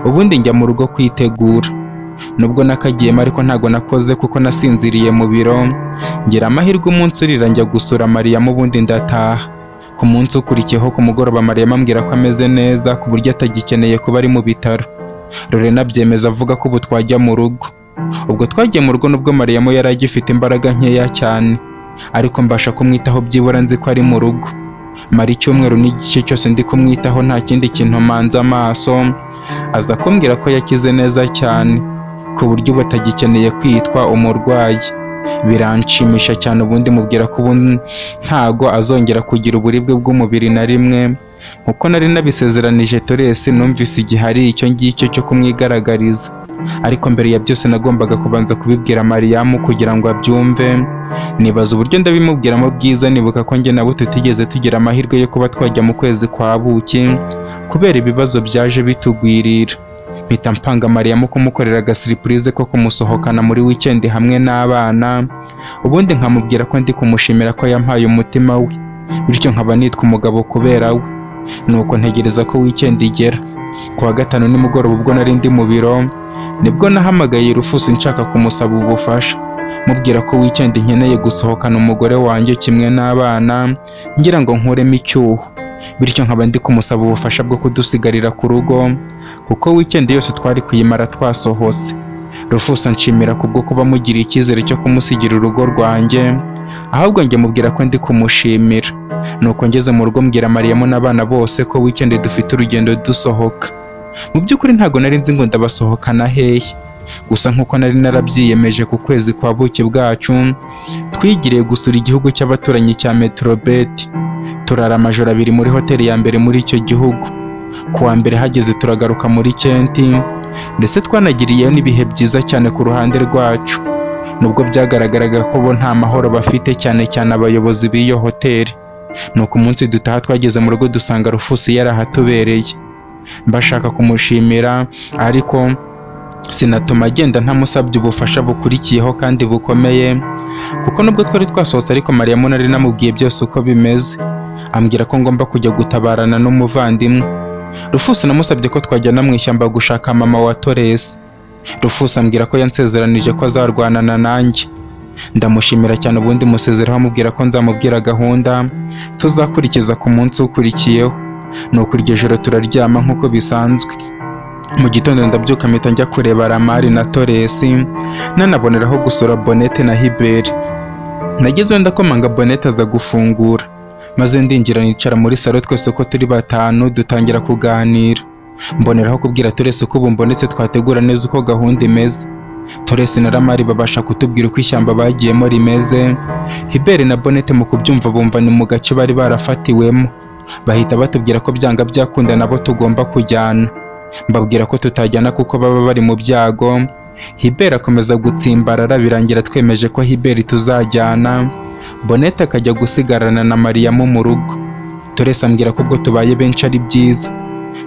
ubundi njya mu rugo kwitegura. Nubwo nakagiyemo ariko ntago nakoze kuko nasinziriye mu biro, ngira amahirwe umunsi urira njya gusura Mariyamu ubundi ndataha. Ku munsi ukurikiyeho ku mugoroba Mariyamu ambwira ko ameze neza ku buryo atagikeneye kuba ari mu bitaro. Lorena abyemeza avuga ko ubu twajya mu rugo. Ubwo twagiye mu rugo nubwo Mariyamu yari agifite imbaraga nkeya cyane, ariko mbasha kumwitaho byibura nzi ko ari mu rugo. Mara icyumweru n'igice cyose ndi kumwitaho nta kindi kintu manza amaso, aza kumbwira ko yakize neza cyane ku buryo ubu atagikeneye kwitwa umurwayi. Biranshimisha cyane ubundi mubwira ko ubu ntago azongera kugira uburibwe bw'umubiri na rimwe nkuko nari nabisezeranije Toresi. Numvise igihe ari icyo ngicyo cyo kumwigaragariza. ariko mbere ya byose nagombaga kubanza kubibwira Mariyamu kugira ngo abyumve. Nibaza uburyo ndabimubwiramo bwiza, nibuka ko njye nabo tutigeze tugira amahirwe yo kuba twajya mu kwezi kwa buki kubera ibibazo byaje bitugwirira. Mpita mpanga Mariyamu kumukorera agasiripurize ko kumusohokana muri weekend hamwe n'abana, ubundi nkamubwira ko ndi kumushimira ko yampaye umutima we, bityo nkaba nitwa umugabo kubera we. Nuko ntegereza ko weekend igera. Ku wa gatanu nimugoroba ubwo nari ndi mu biro, nibwo nahamagaye Rufusi nshaka kumusaba ubufasha, mubwira ko weekend nkeneye gusohokana umugore wanjye kimwe n'abana, ngira ngo nkuremo icyuho, bityo nkaba ndi kumusaba ubufasha bwo kudusigarira ku rugo kuko weekend yose twari kuyimara twasohose. Rufusi anshimira kubwo kuba mugiriye icyizere cyo kumusigira urugo rwanjye, ahubwo njye mubwira ko ndi kumushimira. Nuko ngeze mu rugo mbwira Mariyamu n'abana bose ko weekend dufite urugendo dusohoka. Mu by'ukuri ntago nari nzi ngo ndabasohokana hehe, gusa nk'uko nari narabyiyemeje ku kwezi kwa buki bwacu, twigiriye gusura igihugu cy'abaturanyi cya Metrobet. Turara amajoro 2 muri hoteli ya mbere muri icyo gihugu. Ku wa mbere hageze turagaruka muri Kenti, ndetse twanagiriyeyo n'ibihe byiza cyane ku ruhande rwacu, nubwo byagaragaraga ko bo nta mahoro bafite, cyane cyane abayobozi b'iyo hoteli. Nuko umunsi dutaha twageze mu rugo dusanga Rufusi yarahatubereye. Mbashaka kumushimira, ariko sinatuma agenda ntamusabye ubufasha bukurikiyeho kandi bukomeye, kuko nubwo twari twasohotse ariko Mariyamu nari namubwiye byose uko bimeze. Ambwira ko ngomba kujya gutabarana n'umuvandimwe. Rufusi namusabye ko twajyana mu ishyamba gushaka mama wa Toresi. Rufusi ambwira ko yansezeranije ko azarwanana nanjye. Ndamushimira cyane, ubundi musezeraho amubwira ko nzamubwira gahunda tuzakurikiza ku munsi ukurikiyeho. Nuko iryo joro turaryama nk'uko bisanzwe. Mu gitondo ndabyuka mpita njya kureba Ramari na Toresi, nanaboneraho gusura Bonete na Hiberi. Nagezeyo ndakomanga, Bonete aza gufungura, maze ndinjira nicara muri salo twese uko turi 5 dutangira kuganira. Mboneraho kubwira Toresi ko ubu mbonetse twategura neza uko gahunda imeze. Toresi na Ramari babasha kutubwira uko ishyamba bagiyemo rimeze. Hiberi na Bonete mu kubyumva bumva ni mu gace bari barafatiwemo, bahita batubwira ko byanga byakunda nabo tugomba kujyana. Mbabwira ko tutajyana kuko baba bari mu byago. Hiberi akomeza gutsimbarara, birangira twemeje ko Hiberi tuzajyana, Bonete akajya gusigarana na Mariyamu mu rugo. Toresi ambwira ko ubwo tubaye benshi ari byiza.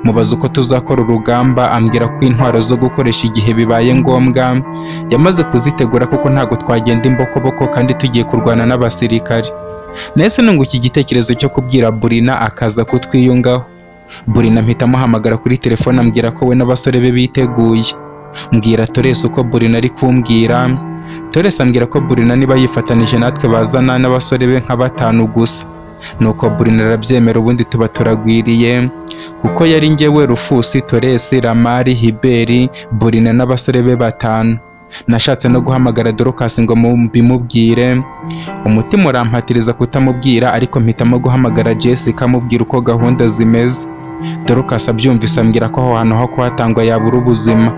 Mubaza uko tuzakora urugamba, ambwira ko intwaro zo gukoresha igihe bibaye ngombwa yamaze kuzitegura, kuko ntago twagenda imbokoboko kandi tugiye kurwana n'abasirikari. Nahise nunguka igitekerezo cyo kubwira Burina akaza kutwiyungaho. Burina mpita amuhamagara kuri telefone ambwira ko we n'abasore be biteguye. Mbwira Toresi uko Burina ari kumbwira. Toresi ambwira ko Burina niba yifatanije natwe bazana n'abasore be nka 5 gusa. Nuko Burina arabyemera, ubundi tuba turagwiriye, kuko yari njyewe, Rufusi, Toresi, Ramari, Hiberi, Burina n'abasore be 5. Nashatse no guhamagara Dorcas ngo mbimubwire, umutima urampatiriza kutamubwira, ariko mpitamo guhamagara Jessica mubwira uko gahunda zimeze. Dorcas abyumvise ambwira ko aho hantu ho kuhatangwa yabura ubuzima.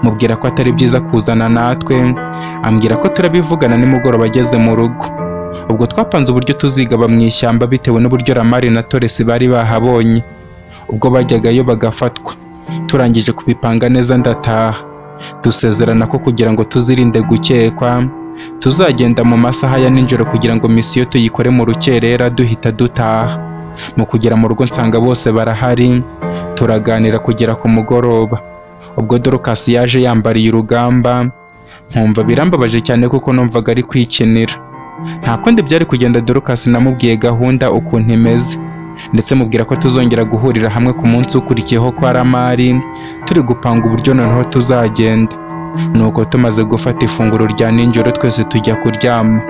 Mubwira ko atari byiza kuzana natwe, ambwira ko turabivugana nimugoroba ageze mu rugo. Ubwo twapanze uburyo tuzigaba mu ishyamba bitewe n'uburyo Ramari na Toresi bari bahabonye. Ubwo bajyagayo bagafatwa. Turangije kubipanga neza ndataha. Dusezerana ko kugira ngo tuzirinde gukekwa, tuzagenda mu masaha ya nijoro kugira ngo misiyo tuyikore mu rukerera duhita dutaha. Mu kugera mu rugo nsanga bose barahari, turaganira kugera ku mugoroba. Ubwo Dorcas yaje yambariye urugamba, nkumva birambabaje cyane kuko numvaga ari kwikinira. Nta kundi byari kugenda. Dorcas namubwiye gahunda ukuntu imeze, ndetse mubwira ko tuzongera guhurira hamwe ku munsi ukurikiyeho kwa Ramari, turi gupanga uburyo noneho tuzagenda. Nuko tumaze gufata ifunguro rya nijoro twese tujya kuryama.